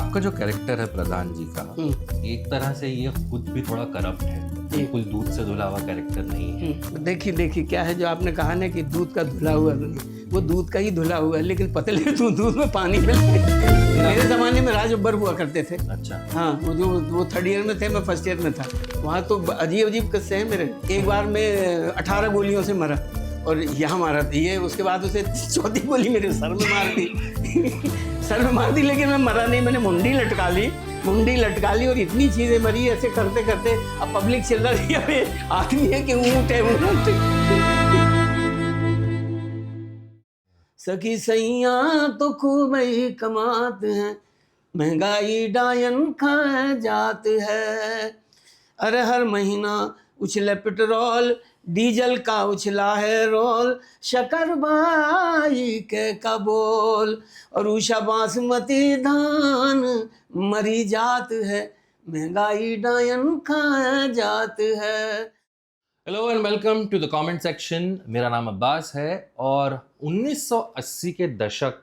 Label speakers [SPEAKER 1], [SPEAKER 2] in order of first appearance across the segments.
[SPEAKER 1] आपका जो कैरेक्टर है प्रधान जी का, एक तरह से ये खुद भी थोड़ा करप्ट है, बिल्कुल दूध से धुला हुआ कैरेक्टर नहीं है।
[SPEAKER 2] देखिए क्या है जो आपने कहा ना कि दूध का धुला हुआ, वो दूध का ही धुला हुआ है, लेकिन पतले दूध में पानी मिलते। मेरे ज़माने में राज अब्बर हुआ करते थे।
[SPEAKER 1] अच्छा।
[SPEAKER 2] हाँ, वो थर्ड ईयर में थे, मैं फर्स्ट ईयर में था। वहाँ तो अजीब अजीब किस्से हैं मेरे। एक बार मैं 18 गोलियों से मरा और यहाँ मारा ये, उसके बाद उसे चौथी गोली मेरे सर में मार दी। सर में मार दी, लेकिन मैं मरा नहीं। मैंने मुंडी लटका ली और इतनी चीज़ें मरी ऐसे करते करते। अब पब्लिक चिल्ला रही है, आदमी है कि ऊँट है ऊँट। सखी सैया तो खूब ही कमात हैं, महंगाई डायन खा जात है। अरे हर महीना उछले पेट्रोल, डीजल का उछला है रोल, शक्करबाई के कबोल और उषा बासमती धान मरी जात है, महंगाई डायन खा जात है।
[SPEAKER 1] Hello and welcome to the comment section. मेरा नाम अब्बास है और 1980 के दशक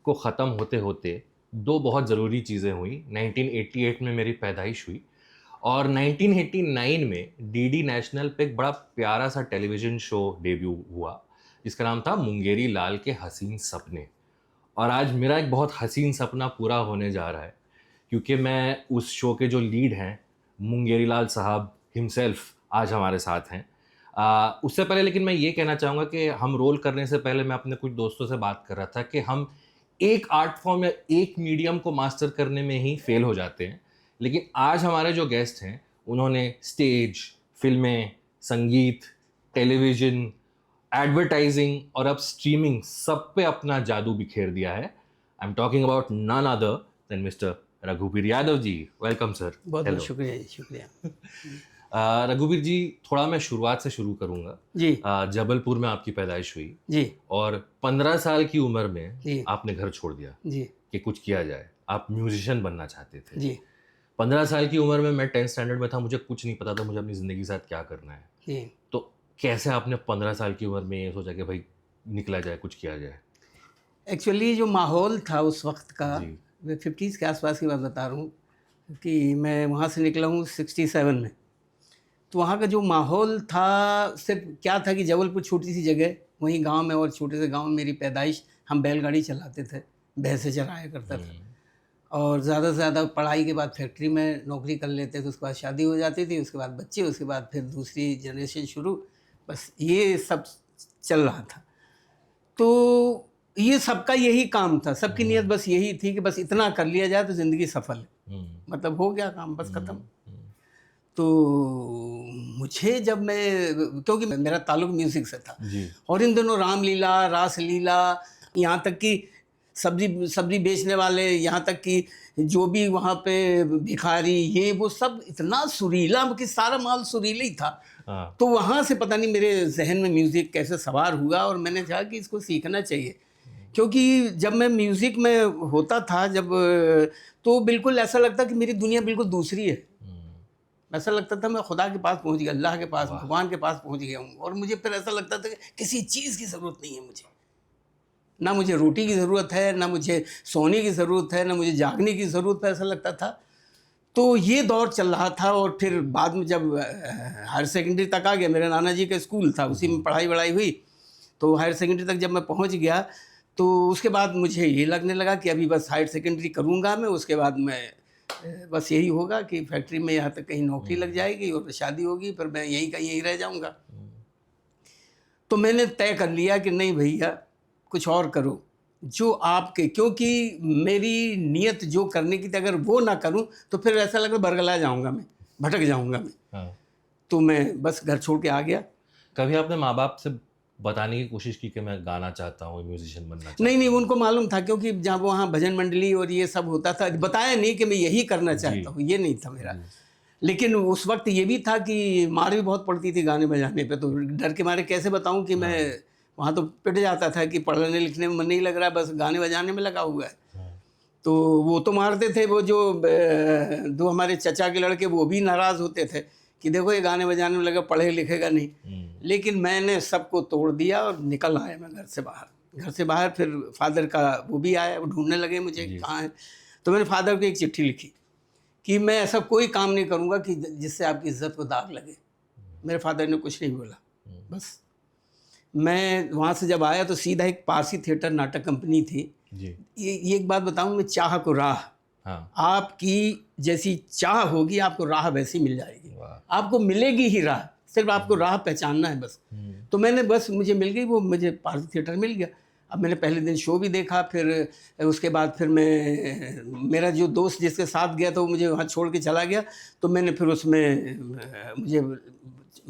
[SPEAKER 1] को ख़त्म होते होते दो बहुत ज़रूरी चीज़ें हुई। 1988 में मेरी पैदाइश हुई और 1989 में डीडी नेशनल पे एक बड़ा प्यारा सा टेलीविज़न शो डेब्यू हुआ जिसका नाम था मुंगेरी लाल के हसीन सपने। और आज मेरा एक बहुत हसीन सपना पूरा होने जा रहा है क्योंकि मैं उस शो के जो लीड हैं मुंगेरी लाल साहब हिमसेल्फ आज हमारे साथ हैं। उससे पहले लेकिन मैं ये कहना चाहूँगा कि हम रोल करने से पहले मैं अपने कुछ दोस्तों से बात कर रहा था कि हम एक आर्ट फॉर्म या एक मीडियम को मास्टर करने में ही फेल हो जाते हैं, लेकिन आज हमारे जो गेस्ट हैं उन्होंने स्टेज, फिल्में, संगीत, टेलीविज़न, एडवर्टाइजिंग और अब स्ट्रीमिंग सब पे अपना जादू बिखेर दिया है। I am talking about none other than mister रघुवीर यादव जी। Welcome sir.
[SPEAKER 2] बहुत बहुत शुक्रिया जी, शुक्रिया।
[SPEAKER 1] रघुवीर जी, थोड़ा मैं शुरुआत से शुरू करूंगा
[SPEAKER 2] जी।
[SPEAKER 1] जबलपुर में आपकी पैदाइश हुई
[SPEAKER 2] जी
[SPEAKER 1] और 15 साल की उम्र में
[SPEAKER 2] जी
[SPEAKER 1] आपने घर छोड़ दिया
[SPEAKER 2] जी
[SPEAKER 1] कि कुछ किया जाए। आप म्यूजिशियन बनना चाहते थे।
[SPEAKER 2] जी
[SPEAKER 1] 15 साल की उम्र में मैं 10th स्टैंडर्ड में था, मुझे कुछ नहीं पता था मुझे अपनी ज़िंदगी के साथ क्या करना है।
[SPEAKER 2] जी।
[SPEAKER 1] तो कैसे आपने 15 साल की उम्र में ये सोचा कि भाई निकला जाए, कुछ किया जाए?
[SPEAKER 2] एक्चुअली जो माहौल था उस वक्त का,
[SPEAKER 1] जी।
[SPEAKER 2] मैं 50s के आसपास की बात बता रहा हूँ कि मैं वहाँ से निकला हूँ 67 में। तो वहाँ का जो माहौल था, सिर्फ क्या था कि जबलपुर छोटी सी जगह, वहीं गांव में, और छोटे से गांव में मेरी पैदाइश। हम बैलगाड़ी चलाते थे, भैंसे चराया करता था। और ज़्यादा से ज़्यादा पढ़ाई के बाद फैक्ट्री में नौकरी कर लेते थे, उसके बाद शादी हो जाती थी, उसके बाद बच्चे, उसके बाद फिर दूसरी जनरेशन शुरू। बस ये सब चल रहा था। तो ये सबका यही काम था, सबकी नीयत बस यही थी कि बस इतना कर लिया जाए तो ज़िंदगी सफल है, मतलब हो गया काम, बस ख़त्म। तो मुझे जब मैं, क्योंकि मेरा ताल्लुक म्यूज़िक से था
[SPEAKER 1] जी।
[SPEAKER 2] और इन दिनों रामलीला, रासलीला, यहाँ तक कि सब्जी बेचने वाले, यहाँ तक कि जो भी वहाँ पे भिखारी, ये वो सब इतना सुरीला कि सारा माल सुरीला ही था। तो वहाँ से पता नहीं मेरे जहन में म्यूज़िक कैसे सवार हुआ और मैंने कहा कि इसको सीखना चाहिए। क्योंकि जब मैं म्यूज़िक में होता था तो बिल्कुल ऐसा लगता कि मेरी दुनिया बिल्कुल दूसरी है। ऐसा लगता था मैं खुदा के पास पहुंच गया, अल्लाह के पास, भगवान के पास पहुंच गया हूँ। और मुझे फिर ऐसा लगता था कि किसी चीज़ की ज़रूरत नहीं है मुझे, ना मुझे रोटी की ज़रूरत है, ना मुझे सोने की ज़रूरत है, ना मुझे जागने की ज़रूरत है, ऐसा लगता था। तो ये दौर चल रहा था। और फिर बाद में जब हायर सेकेंडरी तक आ गया, मेरे नाना जी का स्कूल था, उसी में पढ़ाई वढ़ाई हुई। तो हायर सेकेंडरी तक जब मैं पहुँच गया तो उसके बाद मुझे ये लगने लगा कि अभी बस हायर सेकेंडरी करूँगा मैं, उसके बाद मैं बस यही होगा कि फैक्ट्री में यहाँ तक कहीं नौकरी लग जाएगी और शादी होगी, फिर मैं यहीं का यहीं रह जाऊँगा। तो मैंने तय कर लिया कि नहीं भैया, कुछ और करो जो आपके, क्योंकि मेरी नीयत जो करने की थी, अगर वो ना करूँ तो फिर ऐसा लगा बरगला जाऊँगा मैं, भटक जाऊँगा मैं। तो मैं बस घर छोड़ के आ गया।
[SPEAKER 1] कभी आपने माँ बाप से बताने की कोशिश की कि मैं गाना चाहता हूँ, म्यूजिशियन बनना चाहता हूँ?
[SPEAKER 2] नहीं, उनको मालूम था, क्योंकि जहाँ वहाँ भजन मंडली और ये सब होता था, बताया नहीं कि मैं यही करना चाहता हूँ, ये नहीं था मेरा। लेकिन उस वक्त ये भी था कि मार भी बहुत पड़ती थी गाने बजाने पे, तो डर के मारे कैसे बताऊँ कि मैं वहाँ तो पिट जाता था कि पढ़ने लिखने में मन नहीं लग रहा, बस गाने बजाने में लगा हुआ है। तो वो तो मारते थे, वो जो दो हमारे चचा के लड़के, वो भी नाराज़ होते थे कि देखो ये गाने बजाने में लगा, पढ़े लिखेगा नहीं। लेकिन मैंने सबको तोड़ दिया और निकल आया मैं घर से बाहर। फिर फादर का वो भी आया, वो ढूंढने लगे मुझे कहाँ है। तो मैंने फादर को एक चिट्ठी लिखी कि मैं ऐसा कोई काम नहीं करूँगा कि जिससे आपकी इज्जत को दाग लगे। मेरे फादर ने कुछ नहीं बोला। बस मैं वहाँ से जब आया तो सीधा एक पारसी थिएटर नाटक कंपनी थी।
[SPEAKER 1] जी।
[SPEAKER 2] ये एक बात बताऊँ, मैं चाह को राह,
[SPEAKER 1] हाँ।
[SPEAKER 2] आपकी जैसी चाह होगी आपको राह वैसी मिल जाएगी।
[SPEAKER 1] वाह।
[SPEAKER 2] आपको मिलेगी ही राह, सिर्फ आपको राह पहचानना है बस। तो मैंने बस, मुझे मिल गई वो, मुझे पारसी थिएटर मिल गया। अब मैंने पहले दिन शो भी देखा, फिर उसके बाद फिर मेरा जो दोस्त जिसके साथ गया था वो मुझे वहाँ छोड़ के चला गया, तो मैंने फिर उसमें मुझे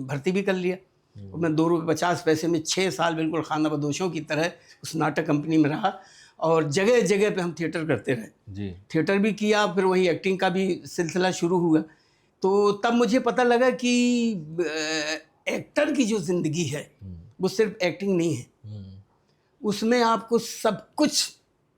[SPEAKER 2] भर्ती भी कर लिया। और मैं 2 रुपये 50 पैसे में 6 साल बिल्कुल खाना बदोशों की तरह उस नाटक कंपनी में रहा, और जगह जगह पे हम थिएटर करते रहे
[SPEAKER 1] जी।
[SPEAKER 2] थिएटर भी किया, फिर वही एक्टिंग का भी सिलसिला शुरू हुआ। तो तब मुझे पता लगा कि एक्टर की जो ज़िंदगी है वो सिर्फ एक्टिंग नहीं है, उसमें आपको सब कुछ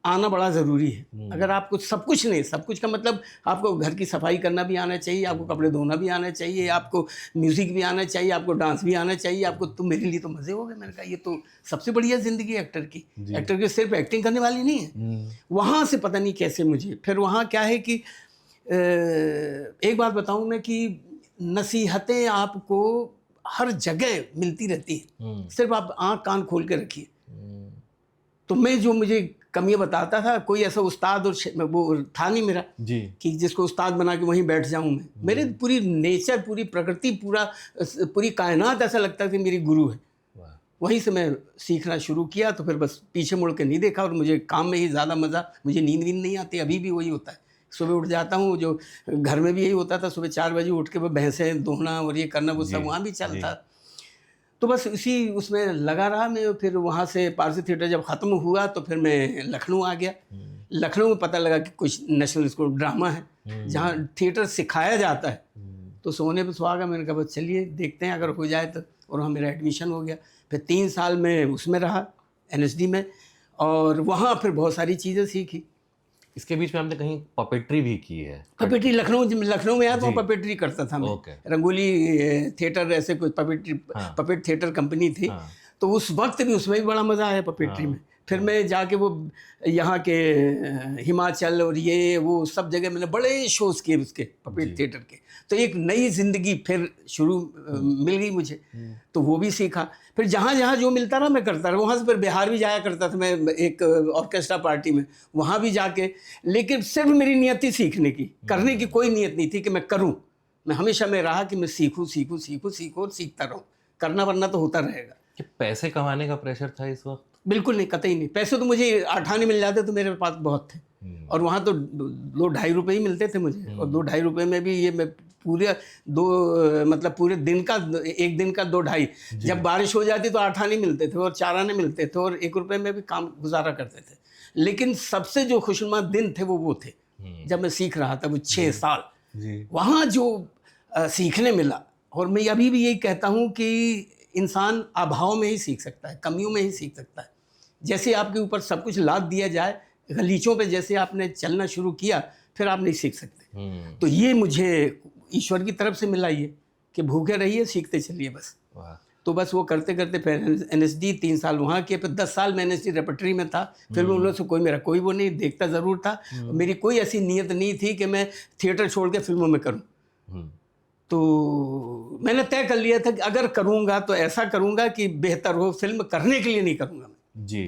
[SPEAKER 2] आना बड़ा ज़रूरी है। अगर आपको सब कुछ नहीं, सब कुछ का मतलब आपको घर की सफाई करना भी आना चाहिए, आपको कपड़े धोना भी आना चाहिए, आपको म्यूज़िक भी आना चाहिए, आपको डांस भी आना चाहिए, आपको, तो मेरे लिए तो मज़े हो गए। मैंने कहा ये तो सबसे बढ़िया ज़िंदगी है एक्टर की। एक्टर की सिर्फ एक्टिंग करने वाली नहीं है। वहाँ से पता नहीं कैसे मुझे, फिर वहाँ क्या है कि एक बात बताऊँ मैं कि नसीहतें आपको हर जगह मिलती रहती हैं, सिर्फ आप आँख कान खोल के रखिए। तो मैं जो मुझे कमियां बताता था, कोई ऐसा उस्ताद और वो था नहीं मेरा
[SPEAKER 1] जी।
[SPEAKER 2] कि जिसको उस्ताद बना के वहीं बैठ जाऊं मैं। मेरे पूरी नेचर, पूरी प्रकृति, पूरी कायनात ऐसा लगता है कि मेरी गुरु है। वहीं से मैं सीखना शुरू किया, तो फिर बस पीछे मुड़ के नहीं देखा, और मुझे काम में ही ज़्यादा मज़ा, मुझे नींद नहीं आती, अभी भी वही होता है। सुबह उठ जाता हूँ, जो घर में भी यही होता था, सुबह 4 बजे उठ के वो भैंसें धोना और ये करना, वो सब वहाँ भी चलता। तो बस इसी उसमें लगा रहा मैं। फिर वहाँ से पारसी थिएटर जब ख़त्म हुआ तो फिर मैं लखनऊ आ गया। लखनऊ में पता लगा कि कुछ नेशनल स्कूल ड्रामा है जहाँ थिएटर सिखाया जाता है। तो सोने पे सुहागा, मैंने कहा बस चलिए देखते हैं अगर हो जाए तो। और वहाँ मेरा एडमिशन हो गया। फिर 3 साल में उसमें रहा, NSD में, और वहाँ फिर बहुत सारी चीज़ें सीखी।
[SPEAKER 1] इसके बीच में आपने कहीं पपेट्री भी की है?
[SPEAKER 2] पपेट्री लखनऊ में आया तो पपेट्री करता था मैं। रंगोली थिएटर, ऐसे कोई पपेट थिएटर कंपनी थी। तो उस वक्त भी, उसमें भी बड़ा मज़ा आया पपेट्री में। फिर मैं जाके वो यहाँ के हिमाचल और ये वो सब जगह मैंने बड़े शोज़ किए उसके पपेट थिएटर के। तो एक नई ज़िंदगी फिर शुरू मिल गई मुझे, तो वो भी सीखा। फिर जहाँ जहाँ जो मिलता रहा मैं करता रहा। वहाँ से फिर बिहार भी जाया करता था मैं, एक ऑर्केस्ट्रा पार्टी में, वहाँ भी जाके। लेकिन सिर्फ मेरी नियत थी सीखने की, करने की कोई नियत नहीं थी कि मैं करूँ। मैं हमेशा में रहा कि मैं सीखूँ और सीखता रहूँ, करना वरना तो होता रहेगा।
[SPEAKER 1] कि पैसे कमाने का प्रेशर था इस वक्त?
[SPEAKER 2] बिल्कुल नहीं, कतई नहीं। पैसे तो मुझे आठाने मिल जाते तो मेरे पास बहुत थे। और वहाँ तो 2-2.5 रुपये ही मिलते थे मुझे। और 2-2.5 रुपये में भी ये मैं पूरे दिन का, एक दिन का 2-2.5, जब बारिश हो जाती तो 8 आने मिलते थे और 4 आने मिलते थे, और 1 रुपये में भी काम गुजारा करते थे। लेकिन सबसे जो खुशनुमा दिन थे वो थे जब मैं सीख रहा था, वो 6 साल वहाँ जो सीखने मिला। और मैं अभी भी यही कहता हूँ कि इंसान अभाव में ही सीख सकता है, कमियों में ही सीख सकता है। जैसे आपके ऊपर सब कुछ लाद दिया जाए, गलीचों पे जैसे आपने चलना शुरू किया, फिर आप नहीं सीख सकते। तो ये मुझे ईश्वर की तरफ से मिला, ये कि भूखे रहिए, सीखते चलिए बस। तो बस वो करते करते फिर NSD 3 साल वहाँ किए। फिर 10 साल मैं NSD रेपर्टरी में था। फिर उन लोगों से मेरा कोई वो नहीं, देखता ज़रूर था। मेरी कोई ऐसी नीयत नहीं थी कि मैं थिएटर छोड़ के फिल्मों में करूँ। तो मैंने तय कर लिया था कि अगर करूँगा तो ऐसा करूँगा कि बेहतर हो, फिल्म करने के लिए नहीं करूँगा मैं
[SPEAKER 1] जी।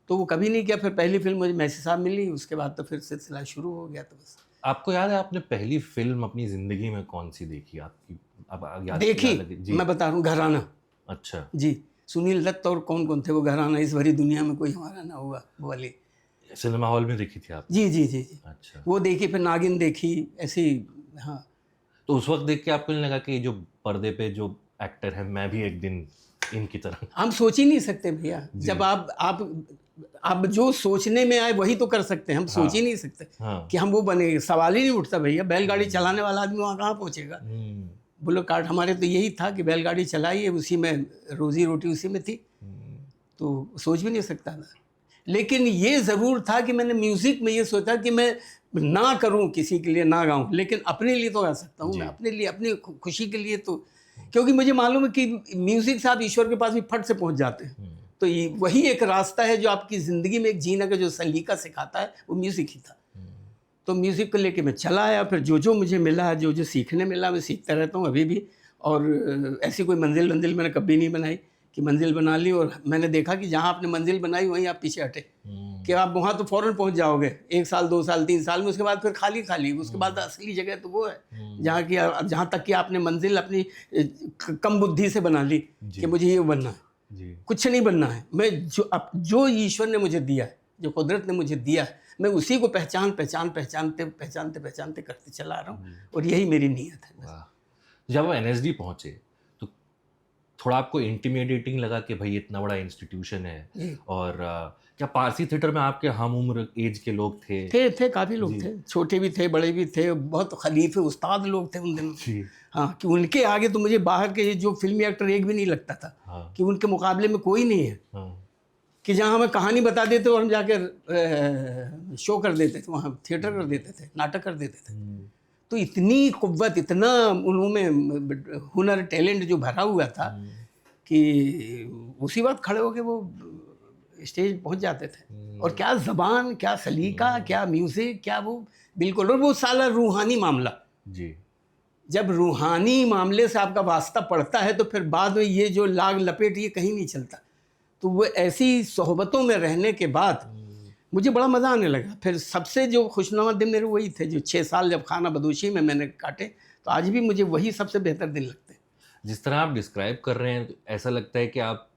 [SPEAKER 1] तो
[SPEAKER 2] वो कभी नहीं किया। फिर पहली फिल्म मुझे मैसी साहब मिली, उसके बाद तो फिर सिलसिला शुरू हो गया। तो बस
[SPEAKER 1] आपको याद है आपने पहली फिल्म अपनी ज़िंदगी में कौन सी देखी आपकी? अब याद
[SPEAKER 2] देखी मैं बता रहा हूँ, घराना।
[SPEAKER 1] अच्छा
[SPEAKER 2] जी, सुनील दत्त और कौन कौन थे वो, घराना इस भरी दुनिया में कोई हमारा ना होगा, वो वाली।
[SPEAKER 1] सिनेमा हॉल में देखी थी आप?
[SPEAKER 2] जी जी जी जी।
[SPEAKER 1] अच्छा,
[SPEAKER 2] वो देखी। फिर नागिन देखी, ऐसी। हाँ,
[SPEAKER 1] तो उस वक्त देख के आपको नहीं लगा कि जो पर्दे पे जो एक्टर है मैं भी एक दिन इनकी तरह?
[SPEAKER 2] हम सोच ही नहीं सकते भैया। जब आप जो सोचने में आए वही तो कर सकते हैं। हम सोच ही नहीं सकते कि हम वो बनेंगे। सवाल ही नहीं उठता भैया। बैलगाड़ी चलाने वाला आदमी वहाँ कहाँ पहुँचेगा? बुलेट कार्ट हमारे तो यही था कि बैलगाड़ी चलाइए, उसी में रोजी रोटी उसी में थी। तो सोच भी नहीं सकता था। लेकिन ये ज़रूर था कि मैंने म्यूज़िक में ये सोचा कि मैं ना करूं, किसी के लिए ना गाऊं, लेकिन अपने लिए तो गा सकता हूं मैं, अपने लिए, अपनी खुशी के लिए। तो क्योंकि मुझे मालूम है कि म्यूज़िक से आप ईश्वर के पास भी फट से पहुंच जाते हैं। तो वही एक रास्ता है जो आपकी ज़िंदगी में एक जीने का जो सलीका सिखाता है, वो म्यूज़िक ही था। तो म्यूज़िक को लेके मैं चला आया, फिर जो मुझे मिला, जो सीखने मिला, मैं सीखता रहता हूँ अभी भी। और ऐसी कोई मंजिल मैंने कभी नहीं बनाई कि मंजिल बना ली और मैंने देखा कि जहाँ आपने मंजिल बनाई वहीं आप पीछे हटे, कि आप वहाँ तो फ़ौरन पहुँच जाओगे 1 साल 2 साल 3 साल में, उसके बाद फिर खाली, उसके बाद असली जगह तो वो है जहाँ तक कि आपने मंजिल अपनी कम बुद्धि से बना ली कि मुझे ये बनना है, कुछ नहीं बनना है। मैं जो ईश्वर ने मुझे दिया है, जो कुदरत ने मुझे दिया है, मैं उसी को पहचानते करते चला रहा हूँ और यही मेरी नीयत है।
[SPEAKER 1] जब आप NSD पहुँचे तो थोड़ा आपको इंटिमिडेटिंग लगा कि भाई इतना बड़ा इंस्टीट्यूशन है, और क्या पारसी थिएटर में आपके हम उम्र एज के लोग थे
[SPEAKER 2] काफ़ी लोग थे, छोटे भी थे बड़े भी थे, बहुत खलीफे उस्ताद लोग थे उन दिनों। हाँ, कि उनके आगे तो मुझे बाहर के जो फिल्मी एक्टर एक भी नहीं लगता था। हाँ। कि उनके मुकाबले में कोई नहीं है। हाँ। कि जहाँ हमें कहानी बता देते और हम जाकर शो कर देते थे, वहाँ थिएटर कर देते थे, नाटक कर देते थे। तो इतनी कुव्वत, इतना उनमें हुनर, टैलेंट जो भरा हुआ था कि उसी वक्त खड़े होके वो स्टेज पहुंच जाते थे। और क्या ज़बान, क्या सलीका, क्या म्यूज़िक, क्या वो बिल्कुल। और वो साला रूहानी मामला जी, जब रूहानी मामले से आपका वास्ता पड़ता है तो फिर बाद में ये जो लाग लपेट ये कहीं नहीं चलता। तो वो ऐसी सोहबतों में रहने के बाद मुझे बड़ा मज़ा आने लगा। फिर सबसे जो खुशनुमा दिन मेरे वही थे जो 6 साल जब खाना बदोशी में मैंने काटे, तो आज भी मुझे वही सबसे बेहतर दिन लगते हैं।
[SPEAKER 1] जिस तरह आप डिस्क्राइब कर रहे हैं, तो ऐसा लगता है कि आप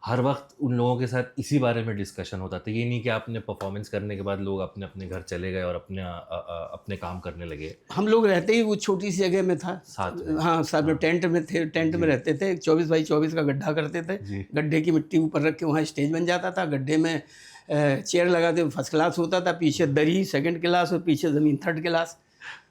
[SPEAKER 1] हर वक्त उन लोगों के साथ इसी बारे में डिस्कशन होता था। ये नहीं कि आपने परफॉर्मेंस करने के बाद लोग अपने अपने घर चले गए और अपने काम करने लगे।
[SPEAKER 2] हम लोग रहते ही वो छोटी सी जगह में था
[SPEAKER 1] साथ में।
[SPEAKER 2] हाँ, सब हाँ। टेंट में थे, टेंट में रहते थे। 24 बाई 24 का गड्ढा करते थे। गड्ढे की मिट्टी ऊपर रख के वहाँ स्टेज बन जाता था। गड्ढे में चेयर लगाते, फर्स्ट क्लास होता था, पीछे दरी सेकंड क्लास और पीछे ज़मीन थर्ड क्लास।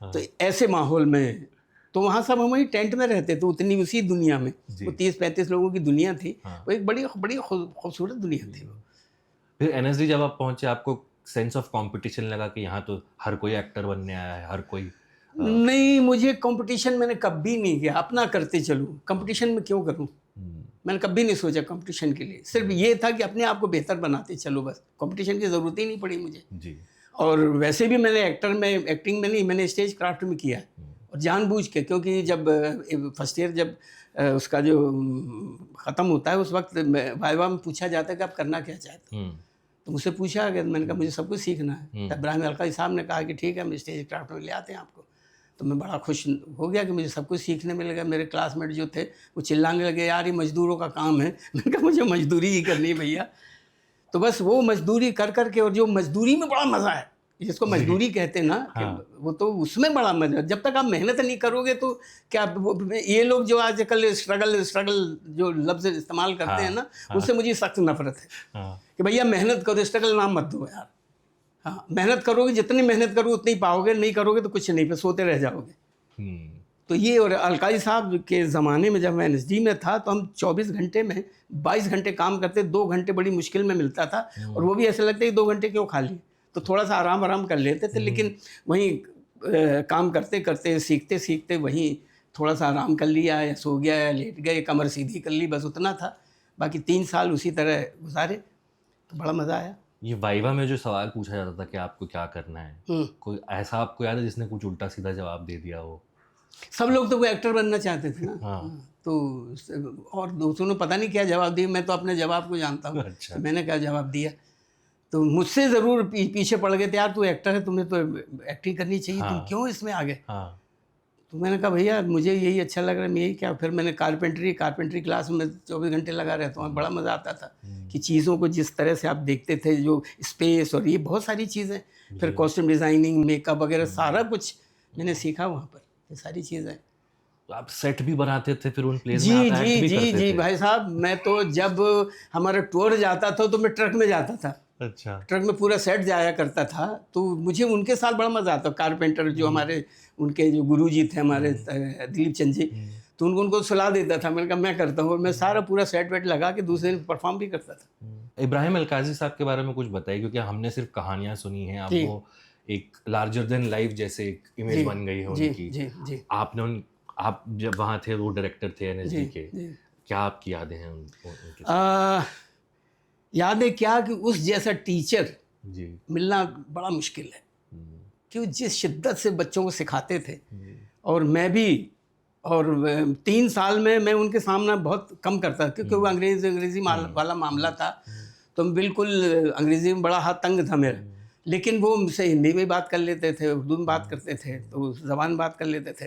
[SPEAKER 2] हाँ। तो ऐसे माहौल में तो वहाँ सब हम वही टेंट में रहते थे, उतनी उसी दुनिया में। वो 30-35 लोगों की दुनिया थी। हाँ। वो एक बड़ी खूबसूरत दुनिया थी वो।
[SPEAKER 1] फिर NSD जब आप पहुँचे, आपको सेंस ऑफ कंपटीशन लगा कि यहाँ तो हर कोई एक्टर बनने आया है, हर कोई?
[SPEAKER 2] नहीं, मुझे कंपटीशन मैंने कभी नहीं किया। अपना करते चलूँ, कंपटीशन में क्यों करूँ? मैंने कभी नहीं सोचा कंपटीशन के लिए। सिर्फ ये था कि अपने आप को बेहतर बनाते चलो, बस। कंपटीशन की ज़रूरत ही नहीं पड़ी मुझे जी। और वैसे भी मैंने एक्टिंग में नहीं, मैंने स्टेज क्राफ्ट में किया, और जानबूझ के। क्योंकि जब फर्स्ट ईयर जब उसका जो ख़त्म होता है, उस वक्त वाइवा में पूछा जाता है कि आप करना क्या चाहते हैं। तो मुझसे पूछा गया, मैंने कहा मुझे सब कुछ सीखना है। तब इब्राहिम अलकाई साहब ने कहा कि ठीक है, हम स्टेज क्राफ्ट में ले आते हैं आपको। तो मैं बड़ा खुश हो गया कि मुझे सब कुछ सीखने मिल गया। मेरे क्लासमेट जो थे वो चिल्लाने लगे, यार ये मजदूरों का काम है। मैंने कहा मुझे मजदूरी ही करनी है भैया। तो बस वो मजदूरी कर के, और जो मजदूरी में बड़ा मज़ा है, जिसको मजदूरी कहते हैं ना, हाँ। वो तो उसमें बड़ा मजा। जब तक आप मेहनत नहीं करोगे तो क्या ये लोग जो आजकल स्ट्रगल जो लफ्ज़ इस्तेमाल करते हाँ, हैं ना, उससे मुझे सख्त नफरत है। हाँ। कि भैया मेहनत करो, स्ट्रगल नाम मत दो यार। हाँ, मेहनत करोगे, जितनी मेहनत करोगे उतनी पाओगे, नहीं करोगे तो कुछ नहीं, फिर सोते रह जाओगे। तो ये, और अलकाई साहब के ज़माने में जब मैं NSD में था तो हम 24 घंटे में 22 घंटे काम करते, 2 घंटे बड़ी मुश्किल में मिलता था। और वो भी ऐसा लगता है कि 2 घंटे क्यों खा लिए, तो थोड़ा सा आराम कर लेते थे। लेकिन वहीं काम करते सीखते वहीं थोड़ा सा आराम कर लिया, या सो गया, या लेट गए, कमर सीधी कर ली, बस उतना था। बाकी 3 साल उसी तरह गुजारे, तो बड़ा मज़ा आया।
[SPEAKER 1] ये वाइवा में जो सवाल पूछा जाता था कि आपको क्या करना है, कोई ऐसा आपको याद है जिसने कुछ उल्टा सीधा जवाब दे दिया हो?
[SPEAKER 2] सब लोग तो वो एक्टर बनना चाहते थे ना। हाँ। तो और दूसरों ने पता नहीं क्या जवाब दिया, मैं तो अपने जवाब को जानता हूँ। अच्छा। तो मैंने क्या जवाब दिया, तो मुझसे ज़रूर पीछे पड़ गए थे, यार तू एक्टर है, तुम्हें तो एक्टिंग करनी चाहिए। हाँ। तुम क्यों इसमें आ गए? हाँ। तो मैंने कहा भैया मुझे यही अच्छा लग रहा है, मैं यही क्या। फिर मैंने कारपेंट्री क्लास में 24 घंटे लगा रहता हूँ, बड़ा मज़ा आता था कि चीज़ों को जिस तरह से आप देखते थे, जो स्पेस और ये बहुत सारी चीज़ें, फिर कॉस्ट्यूम डिज़ाइनिंग, मेकअप वगैरह सारा कुछ मैंने सीखा वहाँ पर, ये सारी चीज़ें।
[SPEAKER 1] तो आप सेट भी बनाते थे फिर उन प्लेस
[SPEAKER 2] में?
[SPEAKER 1] जी
[SPEAKER 2] भाई साहब, मैं तो जब हमारा टूर जाता था तो मैं ट्रक में जाता था।
[SPEAKER 1] अच्छा।
[SPEAKER 2] ट्रक में पूरा सेट जाया करता था, तो मुझे उनके साथ बड़ा मज़ा आता। कारपेंटर जो हमारे, उनके जो गुरुजी थे हमारे दिलीप चंद जी, तो उनको सलाह देता था। मैंने कहा मैं करता हूँ, और मैं सारा पूरा सेट वेट लगा के दूसरे दिन परफॉर्म भी करता था।
[SPEAKER 1] इब्राहिम अलकाजी साहब के बारे में कुछ बताइए, क्योंकि हमने सिर्फ कहानियाँ सुनी हैं, अब वो एक लार्जर देन लाइफ जैसे एक इमेज बन गई है उनकी। आप जब वहाँ थे, वो डायरेक्टर थे NSD के, क्या आपकी यादें हैं उनकी?
[SPEAKER 2] यादें क्या कि उस जैसा टीचर मिलना बड़ा मुश्किल है। कि वो जिस शिद्दत से बच्चों को सिखाते थे, और मैं भी, और 3 साल में मैं उनके सामने बहुत कम करता क्योंकि वो अंग्रेज़ी वाला मामला था, तो बिल्कुल अंग्रेज़ी में बड़ा हाथ तंग था मेरा। लेकिन वो मुझसे हिंदी में बात कर लेते थे, उर्दू में बात करते थे, तो उस ज़बान में बात कर लेते थे।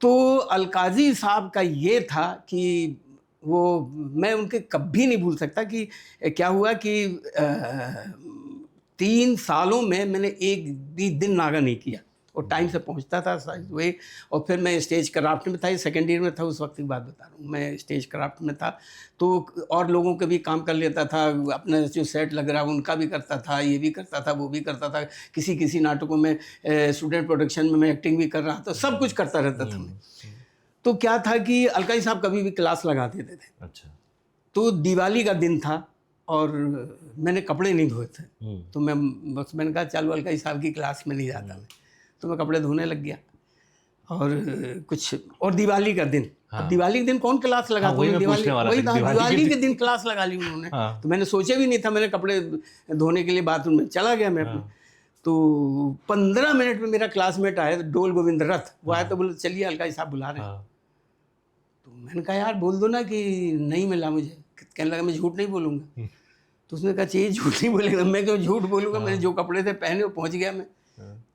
[SPEAKER 2] तो अलकाज़ी साहब का ये था कि वो, मैं उनके कभी नहीं भूल सकता कि क्या हुआ कि 3 सालों में मैंने एक भी दिन नागा नहीं किया, और टाइम से पहुंचता था वे। और फिर मैं स्टेज क्राफ्ट में था, ये सेकेंड ईयर में था, उस वक्त की बात बता रहा हूँ, मैं स्टेज क्राफ्ट में था, तो और लोगों के भी काम कर लेता था, अपना जो सेट लग रहा उनका भी करता था, ये भी करता था, वो भी करता था, किसी नाटकों में स्टूडेंट प्रोडक्शन में मैं एक्टिंग भी कर रहा था, सब कुछ करता रहता था मैं। तो क्या था कि अलकाई साहब कभी भी क्लास लगा देते थे।
[SPEAKER 1] अच्छा।
[SPEAKER 2] तो दिवाली का दिन था और मैंने कपड़े नहीं धोए थे, तो मैंने कहा चलो अलकाई साहब की क्लास में नहीं जाता मैं, तो मैं कपड़े धोने लग गया। और दिवाली का दिन, अब दिवाली के दिन कौन क्लास लगा?
[SPEAKER 1] वही मैं पूछने वाला था,
[SPEAKER 2] दिवाली के दिन क्लास लगा ली उन्होंने। तो मैंने सोचा भी नहीं था, मैंने कपड़े धोने के लिए बाथरूम में चला गया मैं अपने। तो 15 मिनट में मेरा क्लासमेट आया, डोल गोविंद रथ, वो आया, तो बोले चलिए अलकाई साहब बुला रहे हैं। तो मैंने कहा यार बोल दो ना कि नहीं मिला मुझे। कहने लगा मैं झूठ नहीं बोलूँगा। तो उसने कहा चाहिए झूठ नहीं बोलेगा, मैं क्यों झूठ बोलूँगा, मैंने जो कपड़े थे पहने वो पहुँच गया मैं।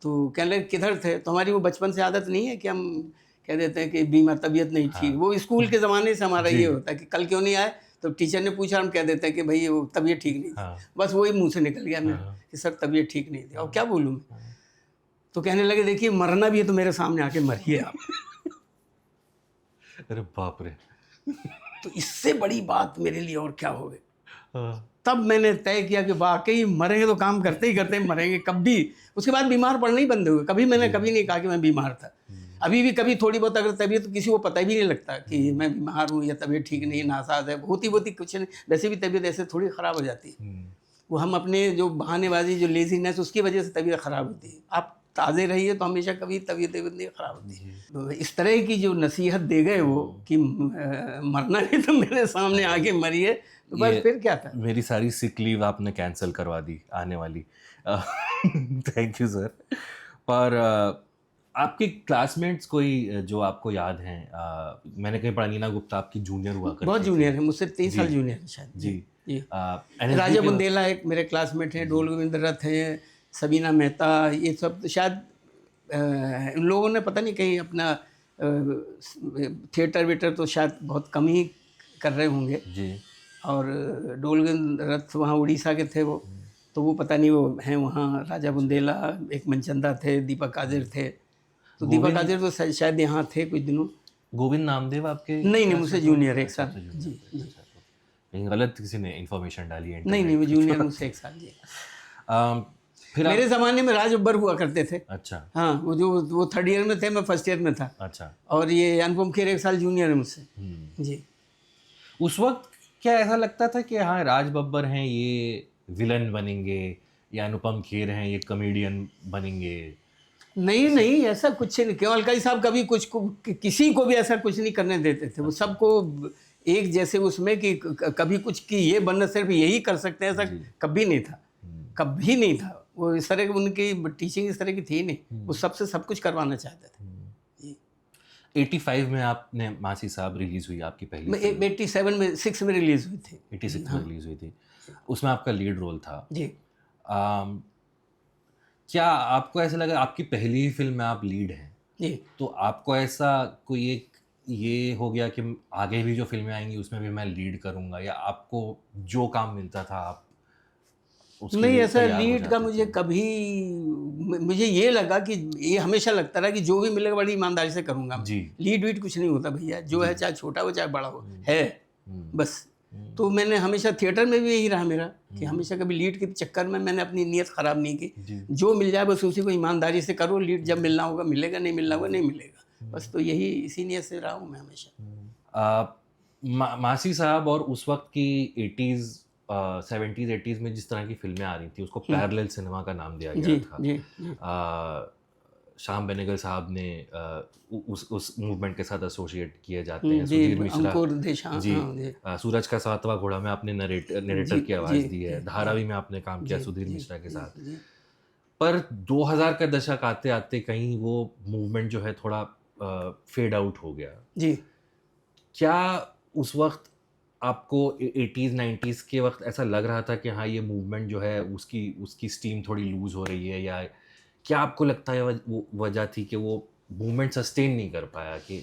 [SPEAKER 2] तो कहने लगे किधर थे? तो हमारी वो बचपन से आदत नहीं है कि हम कह देते हैं कि बीमार, तबीयत नहीं ठीक। वो स्कूल के ज़माने से हमारा ये होता है कि कल क्यों नहीं आए, तो टीचर ने पूछा, हम कह देते हैं कि भाई वो तबीयत ठीक नहीं थी। बस वही मुँह से निकल गया मेरा कि सर तबीयत ठीक नहीं थी, और क्या बोलूँ मैं। तो कहने लगे देखिए मरना भी है तो मेरे सामने आके मरिए आप।
[SPEAKER 1] अरे बाप रे।
[SPEAKER 2] तो इससे बड़ी बात मेरे लिए और क्या हो गई। तब मैंने तय किया कि वाकई मरेंगे तो काम करते ही करते मरेंगे कभी। उसके बाद बीमार पड़ना ही बंद हुए, कभी मैंने कभी नहीं कहा कि मैं बीमार था। अभी भी कभी थोड़ी बहुत अगर तबीयत, तो किसी को पता भी नहीं लगता कि मैं बीमार हूँ या तबीयत ठीक नहीं, नासाज है, होती कुछ नहीं। वैसे भी तबीयत ऐसे थोड़ी ख़राब हो जाती है, वो हम अपने जो बहानेबाजी, जो लेजीनेस, उसकी वजह से तबीयत ख़राब होती है। आप ताज़े रहिए तो हमेशा कभी तबीयत नहीं ख़राब होती है। तो इस तरह की जो नसीहत दे गए वो कि मरना नहीं तो मेरे सामने आके मरिए, तो बस फिर क्या था।
[SPEAKER 1] मेरी सारी सिक लीव आपने कैंसिल करवा दी आने वाली। Thank you sir. पर आपके क्लासमेट्स कोई जो आपको याद हैं? मैंने कहीं पढ़ा नीना गुप्ता आपकी जूनियर हुआ करती
[SPEAKER 2] बहुत जूनियर है, मुझसे 3 साल जूनियर है शायद।
[SPEAKER 1] जी।
[SPEAKER 2] राजा बुंदेला एक मेरे क्लासमेट हैं, डोल गोविंद रथ हैं, सबीना मेहता, ये सब शायद इन लोगों ने पता नहीं कहीं अपना थिएटर वेटर तो शायद बहुत कम ही कर रहे होंगे
[SPEAKER 1] जी।
[SPEAKER 2] और डोल गोविंद रथ वहाँ उड़ीसा के थे वो, तो वो पता नहीं वो हैं वहाँ। राजा बुंदेला, एक मनचंदा थे, दीपक कादिर थे। तो दीपक कादिर तो शायद यहाँ थे कुछ दिनों।
[SPEAKER 1] गोविंद नामदेव आपके?
[SPEAKER 2] नहीं, मुझसे जूनियर, एक साल। जी।
[SPEAKER 1] कहीं गलत किसी ने इन्फॉर्मेशन डाली है?
[SPEAKER 2] नहीं, वो जूनियर मुझसे 1 साल। जी।
[SPEAKER 1] फिर
[SPEAKER 2] मेरे ज़माने में राज अब्बर हुआ करते थे।
[SPEAKER 1] अच्छा।
[SPEAKER 2] हाँ, वो 3rd ईयर में थे, मैं 1st ईयर में था।
[SPEAKER 1] अच्छा।
[SPEAKER 2] और ये अनुपम खेर 1 साल जूनियर है मुझसे। जी।
[SPEAKER 1] उस वक्त क्या ऐसा लगता था कि हाँ राज बब्बर हैं ये विलन बनेंगे, या अनुपम खेर हैं ये कॉमेडियन बनेंगे?
[SPEAKER 2] नहीं, ऐसा कुछ नहीं। क्यों अलकाई साहब कभी किसी को भी ऐसा कुछ नहीं करने देते थे। वो सबको एक जैसे उसमें कि कभी कुछ कि ये बनना सिर्फ यही कर सकते हैं, ऐसा कभी नहीं था, कभी नहीं था। वो इस तरह की उनकी टीचिंग इस तरह की थी नहीं, वो सबसे सब कुछ करवाना चाहते थे।
[SPEAKER 1] 85 में आपने मासी साहब रिलीज हुई आपकी पहली?
[SPEAKER 2] 86 में रिलीज हुई थी।
[SPEAKER 1] 86 में रिलीज हुई थी, उसमें आपका लीड रोल था।
[SPEAKER 2] जी।
[SPEAKER 1] क्या आपको ऐसा लगा, आपकी पहली फिल्म में आप लीड हैं
[SPEAKER 2] जी,
[SPEAKER 1] तो आपको ऐसा कोई एक ये हो गया कि आगे भी जो फिल्में आएंगी उसमें भी मैं लीड करूंगा, या आपको जो काम मिलता था आप उसके
[SPEAKER 2] नहीं,
[SPEAKER 1] लिए
[SPEAKER 2] ऐसा
[SPEAKER 1] तैयार हो
[SPEAKER 2] लीड
[SPEAKER 1] जाते
[SPEAKER 2] का
[SPEAKER 1] थे?
[SPEAKER 2] मुझे कभी, मुझे ये लगा कि ये हमेशा लगता रहा कि जो भी मिलेगा बड़ी ईमानदारी से करूँगा।
[SPEAKER 1] जी।
[SPEAKER 2] लीड वीड कुछ नहीं होता भैया, जो है चाहे छोटा हो चाहे बड़ा हो, है बस। तो मैंने हमेशा थिएटर में भी यही रहा मेरा कि हमेशा कभी लीड के चक्कर में मैंने अपनी नीयत ख़राब नहीं की। जो मिल जाए बस उसी को ईमानदारी से करो। लीड जब मिलना होगा मिलेगा, नहीं मिलना होगा नहीं मिलेगा, बस। तो यही इसी नीयत से रहा हूँ मैं हमेशा।
[SPEAKER 1] मासी साहब और उस वक्त की 80s 70s 80s में जिस तरह की फिल्में आ रही थी उसको पैरेलल सिनेमा का नाम दिया गया था।
[SPEAKER 2] जी।
[SPEAKER 1] श्याम बेनेगल साहब ने उस मूवमेंट के साथ एसोसिएट किए जाते हैं। सुधीर मिश्रा जी, सूरज का 7वां घोड़ा में आपने नरेटर की आवाज़ दी है, धारावी में आपने काम किया सुधीर मिश्रा के साथ। पर 2000 का दशक आते आते कहीं वो मूवमेंट जो है थोड़ा फेड आउट हो गया।
[SPEAKER 2] जी।
[SPEAKER 1] क्या उस वक्त आपको 80s 90s के वक्त ऐसा लग रहा था कि हाँ ये मूवमेंट जो है उसकी उसकी स्टीम थोड़ी लूज हो रही है, या क्या आपको लगता है वो वजह थी कि वो मूवमेंट सस्टेन नहीं कर पाया कि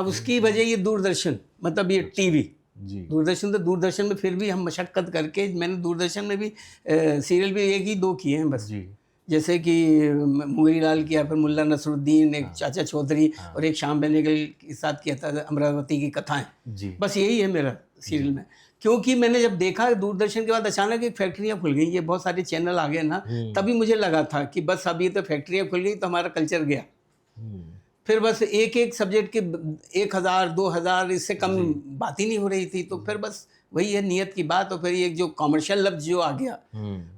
[SPEAKER 2] उसकी वजह ये दूरदर्शन, मतलब ये टीवी,
[SPEAKER 1] जी
[SPEAKER 2] दूरदर्शन, तो दूरदर्शन में फिर भी हम मशक्क़त करके, मैंने दूरदर्शन में भी सीरियल भी एक ही दो किए हैं बस,
[SPEAKER 1] जी
[SPEAKER 2] जैसे कि मुगरी लाल किया, फिर मुल्ला नसरुद्दीन, एक चाचा चौधरी, और एक श्याम बेनेगल के साथ किया था अमरावती की कथाएं।
[SPEAKER 1] जी
[SPEAKER 2] बस यही है मेरा सीरियल में। क्योंकि मैंने जब देखा दूरदर्शन के बाद अचानक एक फैक्ट्रियाँ खुल गई, ये बहुत सारे चैनल आ गए ना, तभी मुझे लगा था कि बस अब ये तो फैक्ट्रियाँ खुल गई तो हमारा कल्चर गया। फिर बस एक एक सब्जेक्ट के 1000 2000 इससे कम बात ही नहीं हो रही थी, तो फिर बस वही है नियत की बात। और फिर एक जो कॉमर्शियल लफ्ज जो आ गया,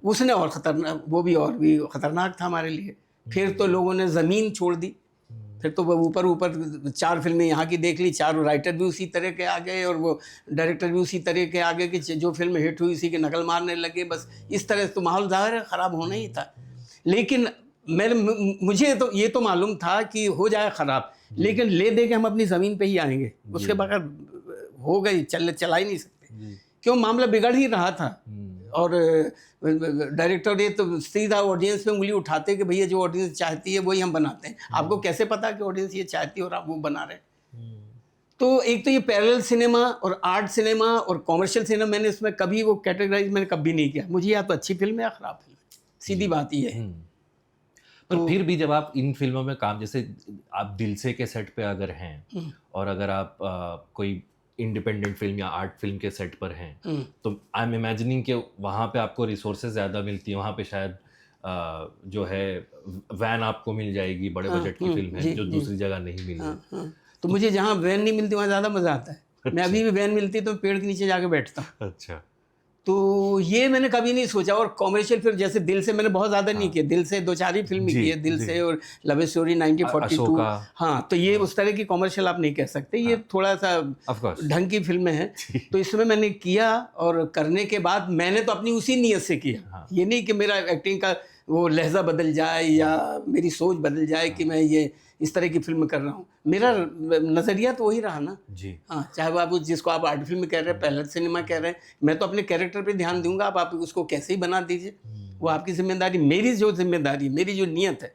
[SPEAKER 2] उसने और ख़तरनाक, वो भी और भी ख़तरनाक था हमारे लिए। फिर तो लोगों ने ज़मीन छोड़ दी, फिर तो वो ऊपर ऊपर 4 फिल्में यहाँ की देख ली, 4 राइटर भी उसी तरह के आ गए और वो डायरेक्टर भी उसी तरह के आ गए कि जो फिल्म हिट हुई उसी की नकल मारने लगे। बस इस तरह से तो माहौल ज़ाहिर है ख़राब होना ही था। लेकिन मुझे तो ये तो मालूम था कि हो जाए ख़राब, लेकिन ले दे के हम अपनी ज़मीन पे ही आएंगे, उसके बगैर हो गई चला ही नहीं सकते। क्यों, मामला बिगड़ ही रहा था। और डायरेक्टर ये तो सीधा ऑडियंस पे उंगली उठाते कि भैया जो ऑडियंस चाहती है वही हम बनाते हैं। आपको कैसे पता कि ऑडियंस ये चाहती है और आप वो बना रहे हैं? तो एक तो ये पैरेलल सिनेमा और आर्ट सिनेमा और कॉमर्शियल सिनेमा, मैंने इसमें कभी वो कैटेगराइज मैंने कभी नहीं किया। मुझे या तो अच्छी फिल्म है या ख़राब फिल्म है, सीधी बात ये है।
[SPEAKER 1] पर फिर भी जब आप इन फिल्मों में काम, जैसे आप दिल से के सेट पे अगर हैं और अगर आप कोई इंडिपेंडेंट फिल्म या आर्ट फिल्म के सेट पर हैं, तो आई एम इमेजिनिंग कि वहाँ पे आपको रिसोर्सेज ज़्यादा मिलती हैं, वहाँ पे शायद जो है वैन आपको मिल जाएगी, बड़े बजट की फिल्म है जो दूसरी जगह नहीं मिली।
[SPEAKER 2] तो मुझे जहाँ वैन नहीं मिलती वहाँ ज़्यादा मज़ा आता है। मैं अभी भी वैन मिलती तो पेड़ के नीचे जाके बैठता हूँ।
[SPEAKER 1] अच्छा।
[SPEAKER 2] तो ये मैंने कभी नहीं सोचा। और कॉमर्शियल फिर जैसे दिल से मैंने बहुत ज़्यादा नहीं किया, दिल से 2-4 ही फिल्म की है, दिल से और लव स्टोरी 1942। हाँ, तो ये उस तरह की कॉमर्शियल आप नहीं कह सकते, ये थोड़ा सा ढंग की फिल्में हैं। तो इसमें मैंने किया और करने के बाद मैंने तो अपनी उसी नीयत से किया। ये नहीं कि मेरा एक्टिंग का वो लहजा बदल जाए या मेरी सोच बदल जाए कि मैं ये इस तरह की फिल्म कर रहा हूँ। मेरा नज़रिया तो वही रहा ना जी। हाँ, चाहे वो आप जिसको आप आर्ट फिल्म कह रहे हैं, पैरेलल सिनेमा कह रहे हैं, मैं तो अपने कैरेक्टर पे ध्यान दूंगा। आप उसको कैसे ही बना दीजिए, वो आपकी जिम्मेदारी। मेरी जो जिम्मेदारी, मेरी जो नियत है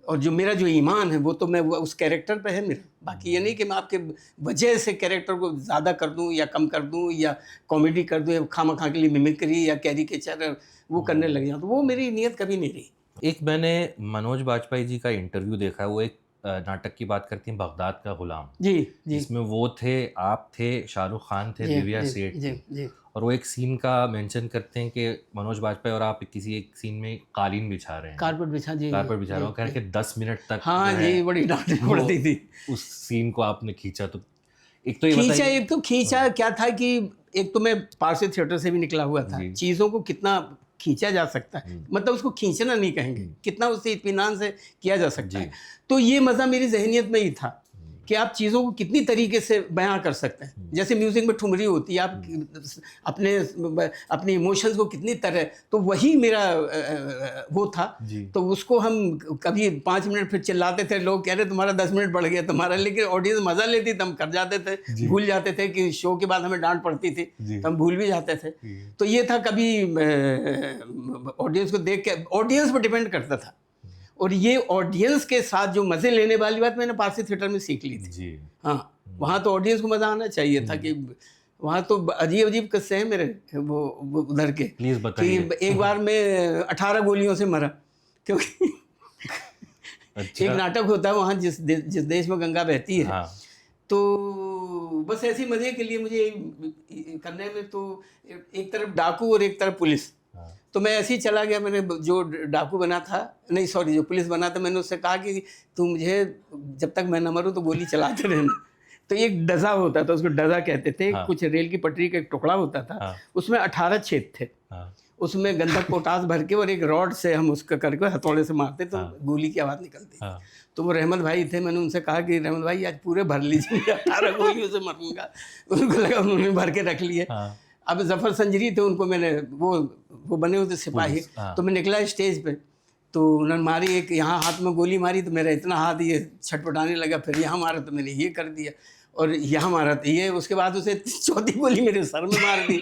[SPEAKER 2] और जो मेरा जो ईमान है, वो तो मैं उस कैरेक्टर पे है मेरा। बाकी ये नहीं कि मैं आपके वजह से कैरेक्टर को ज़्यादा कर दूँ या कम कर दूँ या कॉमेडी कर दूँ या खामखा के लिए मिमिक्री या कैरिकेचर वो करने लग जाऊँ, तो वो मेरी नियत कभी नहीं रही।
[SPEAKER 1] एक मैंने मनोज बाजपेयी जी का इंटरव्यू देखा है, वो एक नाटक की बात करती हैं, बगदाद का गुलाम
[SPEAKER 2] जी जी,
[SPEAKER 1] जिसमें वो थे, आप थे, शाहरुख खान थे, दिव्या सेठ थी, और वो एक सीन का मेंशन करते हैं कि मनोज बाजपेयी और आप किसी एक सीन में कालीन बिछा रहे हैं, कारपेट बिछा रहे हो, कह रहे 10 मिनट तक।
[SPEAKER 2] हाँ जी, बड़ी डांट पड़ती थी।
[SPEAKER 1] उस सीन को आपने खींचा, तो एक तो ये
[SPEAKER 2] खींचा क्या था कि एक तो मैं पारसी थिएटर से भी निकला हुआ था, चीज़ों को कितना खींचा जा सकता है, मतलब उसको खींचना नहीं कहेंगे, कितना उससे इत्मीनान से किया जा सकता है। तो ये मज़ा मेरी जहनियत में ही था कि आप चीज़ों को कितनी तरीके से बयां कर सकते हैं। जैसे म्यूज़िक में ठुमरी होती है, आप अपने इमोशंस को कितनी तरह, तो वही मेरा वो था। तो उसको हम कभी 5 मिनट फिर चिल्लाते थे, लोग कह रहे तुम्हारा 10 मिनट बढ़ गया तुम्हारा, लेकिन ऑडियंस मज़ा लेती तो हम कर जाते थे, भूल जाते थे कि शो के बाद हमें डांट पड़ती थी तो हम भूल भी जाते थे। तो ये था, कभी ऑडियंस को देख के, ऑडियंस पर डिपेंड करता था। और ये ऑडियंस के साथ जो मज़े लेने वाली बात मैंने पारसी थिएटर में सीख ली थी जी। हाँ, वहाँ तो ऑडियंस को मज़ा आना चाहिए था कि वहाँ तो अजीब अजीब किस्से हैं मेरे वो उधर के।
[SPEAKER 1] प्लीज़ बताइए।
[SPEAKER 2] कि एक बार मैं 18 गोलियों से मरा, क्योंकि अच्छा। एक नाटक होता है वहाँ जिस देश में गंगा बहती है। हाँ। तो बस ऐसे मज़े के लिए मुझे करने में, तो एक तरफ डाकू और एक तरफ पुलिस, तो मैं ऐसे ही चला गया। मैंने जो डाकू बना था, नहीं सॉरी, जो पुलिस बना था, मैंने उससे कहा कि तू मुझे जब तक मैं न मरूं तो गोली चलाते रहना। तो एक डजा होता था, उसको डजा कहते थे। हाँ। कुछ रेल की पटरी का एक टुकड़ा होता था। हाँ। उसमें 18 छेद थे। हाँ। उसमें गंधक पोटास भर के और एक रॉड से हम उसका करके हथौड़े से मारते तो गोली की आवाज़ निकलती। तो वो रहमत भाई थे, मैंने उनसे कहा कि रहमत भाई आज पूरे भर लीजिए, 18 गोलियों से मरूंगा। उनको लगा उन्होंने भर के रख लिए। अब जफ़र संजरी थे, उनको मैंने वो बने हुए थे सिपाही। तो मैं निकला स्टेज पे, तो उन्होंने मारी, एक यहाँ हाथ में गोली मारी तो मेरा इतना हाथ ये छटपटाने लगा, फिर यहाँ मारा तो मैंने ये कर दिया, और यहाँ मारा तो ये, उसके बाद उसे चौथी गोली मेरे सर में मार दी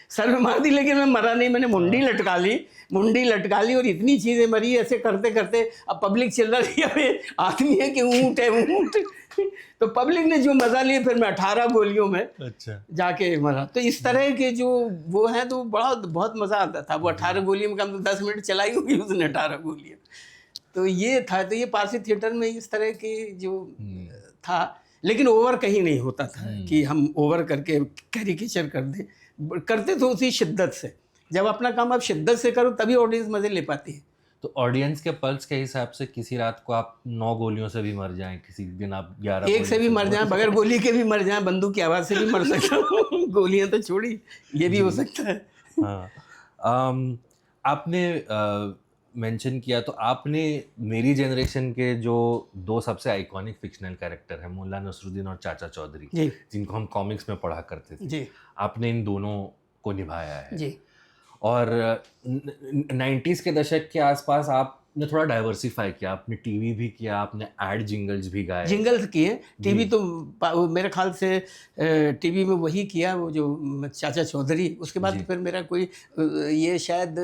[SPEAKER 2] सर में मार दी, लेकिन मैं मरा नहीं, मैंने मुंडी लटका ली और इतनी चीज़ें मरी ऐसे करते करते। अब पब्लिक चिल्ला रही है, अबे आदमी है कि ऊँट है ऊँट तो पब्लिक ने जो मज़ा लिया, फिर मैं 18 गोलियों में
[SPEAKER 1] अच्छा
[SPEAKER 2] जाके मरा। तो इस तरह के जो वो हैं तो बहुत मज़ा आता था। वो 18 गोलियों में कम तो 10 मिनट चलाई होगी उसने 18 गोलियाँ। तो ये था, तो ये पारसी थिएटर में इस तरह के जो था, लेकिन ओवर कहीं नहीं होता था कि हम ओवर करके कैरिकेचर कर दें, करते तो उसी शिद्दत से। जब अपना काम आप शिद्दत से करो तभी ऑडियंस मज़े ले पाती है।
[SPEAKER 1] तो ऑडियंस के पल्स के हिसाब से किसी रात को आप 9 गोलियों से भी मर जाएं, किसी दिन आप 11
[SPEAKER 2] एक से भी मर जाएं, बगैर गोली के भी मर जाएं, बंदूक की आवाज़ से भी मर सकता हूँ गोलियाँ तो छोड़ी, ये भी हो सकता है।
[SPEAKER 1] हाँ आपने मेंशन किया, तो आपने मेरी जनरेशन के जो 2 सबसे आइकॉनिक फिक्शनल कैरेक्टर हैं, मुल्ला नसरुद्दीन और चाचा चौधरी, जिनको हम कॉमिक्स में पढ़ा करते थे
[SPEAKER 2] जी,
[SPEAKER 1] आपने इन दोनों को निभाया है
[SPEAKER 2] जी।
[SPEAKER 1] और 90s के दशक के आसपास आपने थोड़ा डाइवर्सिफाई किया, आपने टीवी भी किया, आपने एड जिंगल्स भी गाए।
[SPEAKER 2] जिंगल्स किए, टीवी तो मेरे ख्याल से टीवी में वही किया वो जो चाचा चौधरी। उसके बाद फिर मेरा कोई ये शायद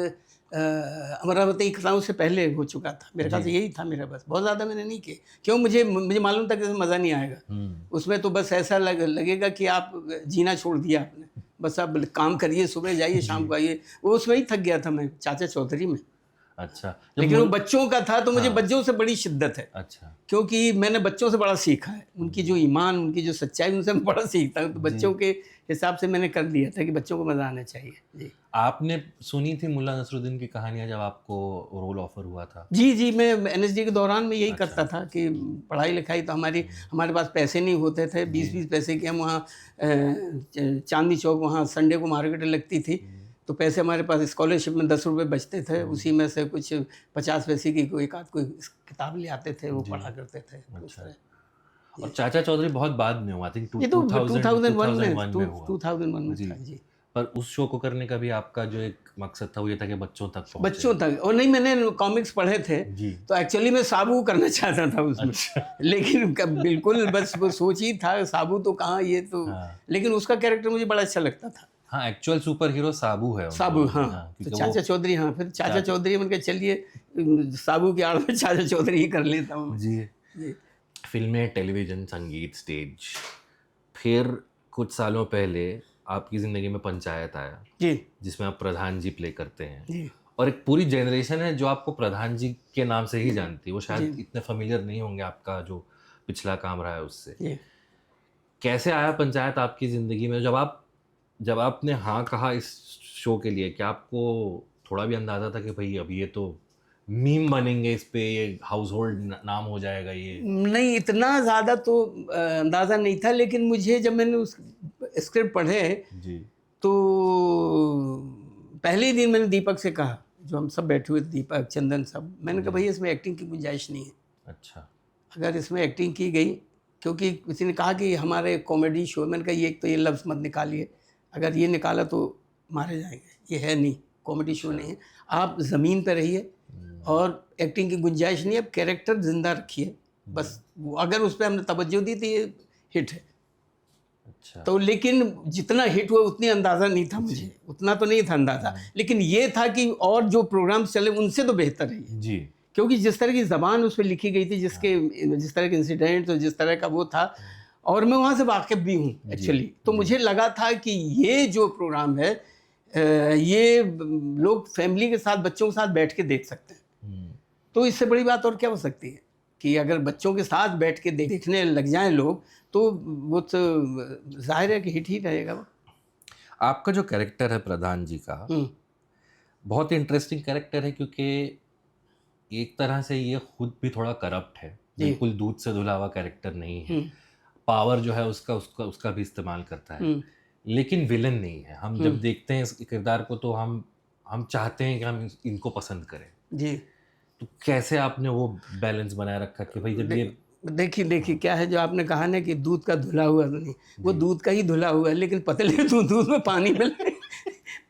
[SPEAKER 2] अमरावती खताओं से पहले हो चुका था मेरे ख्याल से, यही था मेरा। बस बहुत ज़्यादा मैंने नहीं किए, क्यों मुझे मालूम था कि इसमें मज़ा नहीं आएगा। उसमें तो बस ऐसा लगेगा कि आप जीना छोड़ दिया आपने, बस आप काम करिए, सुबह जाइए शाम को आइए। वो उसमें ही थक गया था मैं चाचा चौधरी में।
[SPEAKER 1] अच्छा,
[SPEAKER 2] लेकिन वो बच्चों का था तो मुझे बच्चों से बड़ी शिद्दत है।
[SPEAKER 1] अच्छा,
[SPEAKER 2] क्योंकि मैंने बच्चों से बड़ा सीखा है, उनकी जो ईमान, उनकी जो सच्चाई, उनसे मैं बड़ा सीखता हूँ। तो बच्चों के हिसाब से मैंने कर लिया था कि बच्चों को मज़ा आना चाहिए। जी,
[SPEAKER 1] आपने सुनी थी मुल्ला नसरुद्दीन की कहानियाँ जब आपको रोल ऑफर हुआ था?
[SPEAKER 2] जी, मैं एनएसडी के दौरान में यही करता था कि पढ़ाई लिखाई तो हमारे पास पैसे नहीं होते थे। 20-20 पैसे की हम वहाँ चांदनी चौक, वहाँ संडे को मार्केट लगती थी, तो पैसे हमारे पास स्कॉलरशिप में 10 रुपये बचते थे, उसी में से कुछ 50 पैसे की कोई किताब ले आते थे, वो पढ़ा करते थे।
[SPEAKER 1] अच्छा। और चाचा चौधरी बहुत बाद में हुआ, आई थिंक
[SPEAKER 2] 2001 में था जी।
[SPEAKER 1] पर उस शो को करने का भी आपका जो एक मकसद था वो ये था कि बच्चों तक पहुंचे।
[SPEAKER 2] बच्चों तक, और नहीं, मैंने कॉमिक्स पढ़े थे तो एक्चुअली मैं साबू करना चाहता था उसमें। अच्छा। लेकिन बिल्कुल बस वो सोच ही था, साबू तो कहाँ, ये तो लेकिन उसका कैरेक्टर मुझे बड़ा अच्छा लगता था।
[SPEAKER 1] हाँ, एक्चुअल सुपर हीरो साबू है।
[SPEAKER 2] साबू, हाँ। तो चाचा चौधरी, हाँ, फिर चाचा चौधरी मैंने कहा चलिए साबू की आड़ में चाचा चौधरी ही कर लेता हूँ
[SPEAKER 1] जी। फिल्में, टेलीविज़न, संगीत, स्टेज। फिर कुछ सालों पहले आपकी ज़िंदगी में पंचायत आया
[SPEAKER 2] जी,
[SPEAKER 1] जिसमें आप प्रधान जी प्ले करते हैं
[SPEAKER 2] जी।
[SPEAKER 1] और एक पूरी जनरेशन है जो आपको प्रधान जी के नाम से ही जानती है। वो शायद इतने फेमिलियर नहीं होंगे आपका जो पिछला काम रहा है उससे। कैसे आया पंचायत आपकी ज़िंदगी में? जब आपने हाँ कहा इस शो के लिए, क्या आपको थोड़ा भी अंदाज़ा था कि भाई अब ये तो मीम बनेंगे इस पे, ये हाउस होल्ड नाम हो जाएगा? ये
[SPEAKER 2] नहीं, इतना ज़्यादा तो अंदाज़ा नहीं था, लेकिन मुझे जब मैंने उस स्क्रिप्ट पढ़े
[SPEAKER 1] जी,
[SPEAKER 2] तो पहले ही दिन मैंने दीपक से कहा, जो हम सब बैठे हुए थे, दीपक, चंदन, सब, मैंने कहा भाई इसमें एक्टिंग की गुंजाइश नहीं है।
[SPEAKER 1] अच्छा। अगर
[SPEAKER 2] इसमें एक्टिंग की गई, क्योंकि किसी ने कहा कि हमारे कॉमेडी शो, मैंने कहा ये एक तो ये लफ्ज़ मत निकालिए, अगर ये निकाला तो मारे जाएंगे, ये है नहीं, कॉमेडी शो नहीं है। आप ज़मीन पर रहिए और एक्टिंग की गुंजाइश नहीं है, आप कैरेक्टर जिंदा रखिए बस। अगर उस पर हमने तवज्जो दी तो ये हिट है।
[SPEAKER 1] अच्छा।
[SPEAKER 2] तो लेकिन जितना हिट हुआ उतनी अंदाज़ा नहीं था मुझे, उतना तो नहीं था अंदाज़ा, लेकिन ये था कि और जो प्रोग्राम्स चले उनसे तो बेहतर है
[SPEAKER 1] जी,
[SPEAKER 2] क्योंकि जिस तरह की ज़बान उस पर लिखी गई थी, जिस तरह के इंसिडेंट, तो जिस तरह का वो था, और मैं वहाँ से वाकिफ़ भी हूँ एक्चुअली। तो मुझे लगा था कि ये जो प्रोग्राम है ये लोग फैमिली के साथ, बच्चों के साथ बैठ के देख सकते हैं। तो इससे बड़ी बात और क्या हो सकती है कि अगर बच्चों के साथ बैठ के देखने लग जाएं लोग, तो वो तो जाहिर है कि हिट ही रहेगा वो।
[SPEAKER 1] आपका जो कैरेक्टर है प्रधान जी का, बहुत इंटरेस्टिंग कैरेक्टर है, क्योंकि एक तरह से ये खुद भी थोड़ा करप्ट है, बिल्कुल दूध से धुला हुआ कैरेक्टर नहीं है। पावर जो है उसका भी इस्तेमाल करता है, लेकिन विलन नहीं है। हम जब देखते हैं इस किरदार को तो हम चाहते हैं कि हम इनको पसंद करें जी। तो कैसे आपने वो बैलेंस बनाए रखा कि भाई जब ये
[SPEAKER 2] देखिए क्या है, जो आपने कहा ना कि दूध का धुला हुआ तो नहीं, वो दूध का ही धुला हुआ है, लेकिन पतले दूध में पानी मिले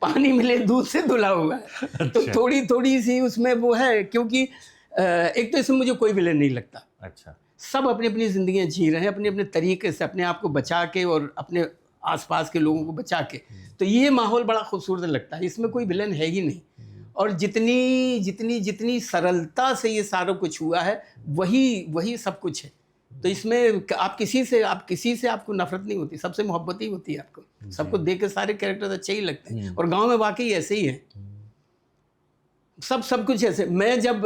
[SPEAKER 2] पानी मिले दूध से धुला हुआ है। तो थोड़ी थोड़ी सी उसमें वो है, क्योंकि एक तो इसमें मुझे कोई विलेन नहीं लगता।
[SPEAKER 1] अच्छा,
[SPEAKER 2] सब अपनी अपनी ज़िंदगियाँ जी रहे हैं अपने अपने तरीके से, अपने आप को बचा के और अपने आसपास के लोगों को बचा के। तो ये माहौल बड़ा खूबसूरत लगता है, इसमें कोई विलन है ही नहीं। और जितनी जितनी जितनी सरलता से ये सारा कुछ हुआ है, वही सब कुछ है। तो इसमें आप किसी से आपको नफरत नहीं होती, सबसे मोहब्बत ही होती है आपको। सबको देख के सारे कैरेक्टर्स अच्छे ही लगते हैं। और गांव में वाकई ऐसे ही है, सब कुछ ऐसे। मैं जब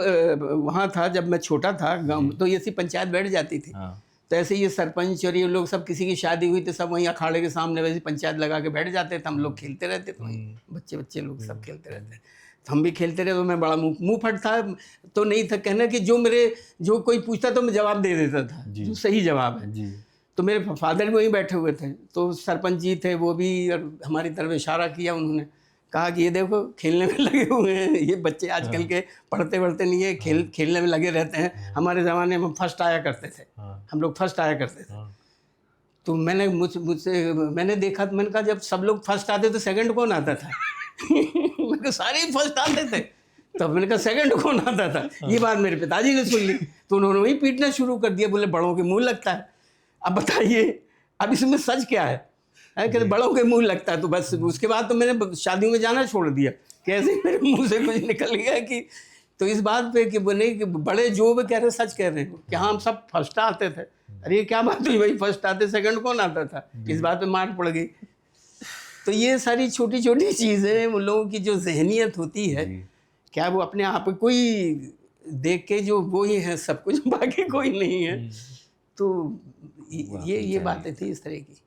[SPEAKER 2] वहाँ था, जब मैं छोटा था गाँव, तो ऐसी पंचायत बैठ जाती थी। तो ऐसे ये सरपंच और ये लोग सब, किसी की शादी हुई तो सब वहीं अखाड़े के सामने वैसे पंचायत लगा के बैठ जाते थे। हम लोग खेलते रहते थे वहीं, बच्चे लोग सब खेलते रहते। तो हम भी खेलते रहे। तो मैं बड़ा मुँह फट था तो नहीं था, कहना कि जो कोई पूछता तो मैं जवाब दे देता था, जो सही जवाब है। तो मेरे फादर भी वहीं बैठे हुए थे, तो सरपंच जी थे, वो भी हमारी तरफ इशारा किया। उन्होंने कहा कि ये देखो खेलने में लगे हुए हैं ये बच्चे, आजकल के पढ़ते नहीं है, खेलने में लगे रहते हैं। हमारे ज़माने में फर्स्ट आया करते थे, हम लोग फर्स्ट आया करते थे। तो मैंने देखा, तो मैंने कहा जब सब लोग फर्स्ट आते तो सेकंड कौन आता था? मैंने कहा सारे ही फर्स्ट आते थे, तब मैंने कहा सेकंड कौन आता था? ये बात मेरे पिताजी ने सुन ली, तो उन्होंने वही पीटना शुरू कर दिया। बोले बड़ों के मुँह लगता है। अब बताइए, अब इसमें सच क्या है? कहते बड़ों के मुंह लगता है। तो बस उसके बाद तो मैंने शादियों में जाना छोड़ दिया, कैसे मेरे मुंह से कुछ निकल गया कि, तो इस बात पे कि बोले कि बड़े जो भी कह रहे सच कह रहे हो कि हाँ हम सब फर्स्ट आते थे। अरे ये क्या बात हुई भाई, फर्स्ट आते सेकंड कौन आता था? इस बात पे मार पड़ गई। तो ये सारी छोटी छोटी चीज़ें उन लोगों की जो जहनियत होती है, क्या वो अपने आप को ही देख के जो वो ही है सब कुछ, बाकी कोई नहीं है। तो ये बातें थी इस तरह की।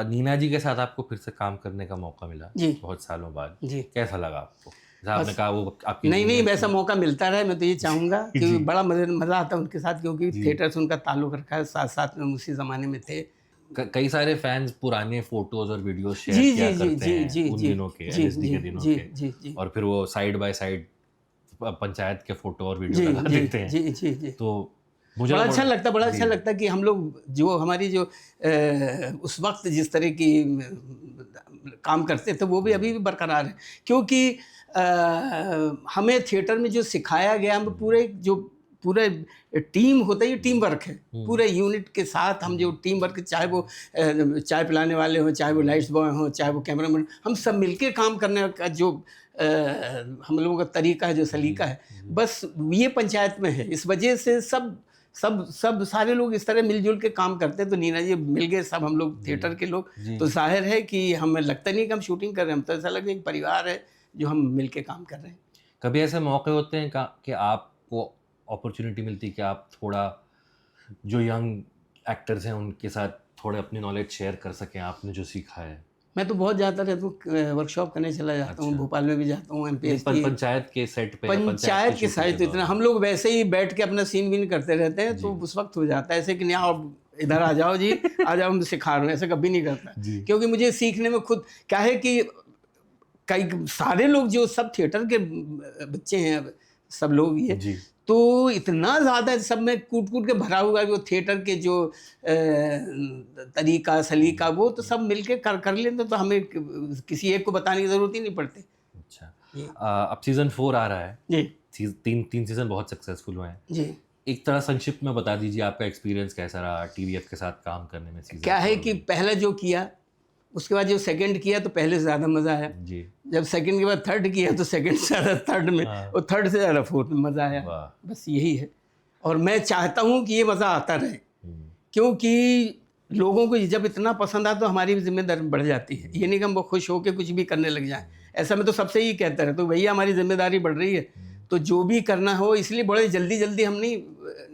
[SPEAKER 1] नीना जी के साथ आपको फिर से काम करने का मौका मिला
[SPEAKER 2] जी,
[SPEAKER 1] बहुत सालों बाद
[SPEAKER 2] जी।
[SPEAKER 1] कैसा लगा आपको? आपने कहा वो आपकी
[SPEAKER 2] नहीं वैसा मौका मिलता रहे। मैं तो ये चाहूँगा कि बड़ा मज़ा आता है उनके साथ, क्योंकि थिएटर से उनका ताल्लुक रखा है, साथ में उसी ज़माने में थे।
[SPEAKER 1] कई सारे फैंस पुराने फोटोज और वीडियो शेयर किया करते हैं उन दिनों के, LSD के दिनों के, और फिर वो साइड बाय साइड पंचायत के फोटो और वीडियो लगा देते हैं। तो मुझे बड़ा अच्छा लगता कि हम लोग जो हमारी जो उस वक्त जिस तरह की काम करते थे वो भी अभी भी बरकरार है। क्योंकि हमें थिएटर में जो सिखाया गया, हम पूरे टीम होता है, ये टीम वर्क है। पूरे यूनिट के साथ हम जो टीम वर्क, चाहे वो चाय पिलाने वाले हों, चाहे वो लाइट्स बॉय हों, चाहे वो कैमरामैन, हम सब मिलके काम करने का जो हम लोगों का तरीका है, जो सलीका है, बस ये पंचायत में है। इस वजह से सब सारे लोग इस तरह मिलजुल के काम करते हैं। तो नीना जी मिल गए सब हम लोग थिएटर के लोग, तो जाहिर है कि हमें लगता नहीं कि हम शूटिंग कर रहे हैं, हम तो ऐसा लगता है एक परिवार है जो हम मिल के काम कर रहे हैं। कभी ऐसे मौके होते हैं कि आपको अपॉर्चुनिटी मिलती है कि आप थोड़ा जो यंग एक्टर्स हैं उनके साथ थोड़े अपनी नॉलेज शेयर कर सकें, आपने जो सीखा है?
[SPEAKER 2] मैं तो बहुत जाता रहता हूँ, वर्कशॉप करने चला जाता हूँ। भोपाल में भी जाता हूँ, MPS
[SPEAKER 1] पंचायत के सेट पे,
[SPEAKER 2] पंचायत के साइड तो इतना हम लोग वैसे ही बैठ के अपना सीन विन करते रहते हैं। तो उस वक्त हो जाता है ऐसे कि नहीं आप इधर आ जाओ जी, आ जाओ हम सिखा रहे हैं, ऐसा कभी नहीं करता। क्योंकि मुझे सीखने में खुद क्या है कि कई सारे लोग जो सब थिएटर के बच्चे हैं, सब लोग ये तो इतना ज़्यादा सब में कूट के भरा हुआ है। वो थिएटर के जो तरीका सलीका वो तो सब मिलके कर लेते, तो हमें किसी एक को बताने की ज़रूरत ही नहीं पड़ती।
[SPEAKER 1] अच्छा, अब सीज़न 4 आ रहा है जी। तीन सीज़न बहुत सक्सेसफुल हुए हैं जी। एक तरह संक्षिप्त में बता दीजिए आपका एक्सपीरियंस कैसा रहा TVF के साथ काम करने में? सीज़न
[SPEAKER 2] क्या है कि पहला जो किया, उसके बाद जो सेकंड किया तो पहले से ज़्यादा मज़ा आया जी। जब सेकंड के बाद थर्ड किया तो सेकंड से ज़्यादा थर्ड में, और थर्ड से ज़्यादा फोर्थ में मज़ा आया। बस यही है, और मैं चाहता हूँ कि ये मज़ा आता रहे, क्योंकि लोगों को जब इतना पसंद आता तो हमारी भी जिम्मेदारी बढ़ जाती है। ये नहीं कि हम वो खुश होकर कुछ भी करने लग जाएं, ऐसा मैं तो सबसे ही कहता रहता हूँ, भैया हमारी जिम्मेदारी बढ़ रही है तो जो भी करना हो, इसलिए बड़े जल्दी हम नहीं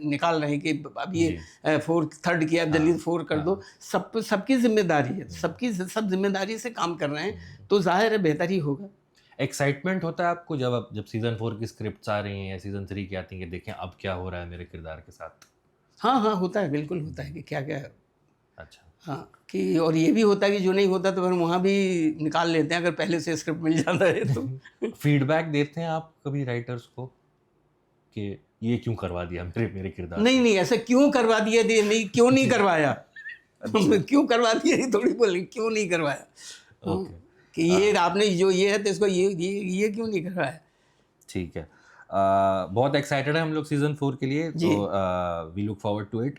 [SPEAKER 2] निकाल रहे कि अब ये फोर्थ थर्ड किया अब जल्दी 4 कर दो। सबकी जिम्मेदारी है, सब जिम्मेदारी से काम कर रहे हैं, तो जाहिर है बेहतर ही होगा।
[SPEAKER 1] एक्साइटमेंट होता है आपको जब सीज़न 4 की स्क्रिप्ट्स आ रही हैं या सीज़न 3 की आती हैं कि देखें अब क्या हो रहा है मेरे किरदार के साथ?
[SPEAKER 2] हाँ होता है, बिल्कुल होता है कि क्या है।
[SPEAKER 1] अच्छा,
[SPEAKER 2] हाँ कि और ये भी होता है कि जो नहीं होता तो फिर वहाँ भी निकाल लेते हैं अगर पहले से स्क्रिप्ट मिल जाता है तो।
[SPEAKER 1] फीडबैक देते हैं आप कभी राइटर्स को कि ये क्यों करवा दिया मेरे किरदार?
[SPEAKER 2] नहीं ऐसा क्यों करवा दिया, नहीं क्यों नहीं करवाया। क्यों करवा दिया थोड़ी बोली, क्यों नहीं करवाया। कि ये आपने जो ये है तो इसको ये क्यों नहीं कर रहा है।
[SPEAKER 1] ठीक है। बहुत एक्साइटेड है हम लोग सीजन 4 के लिए,
[SPEAKER 2] जी।
[SPEAKER 1] तो we look forward to it.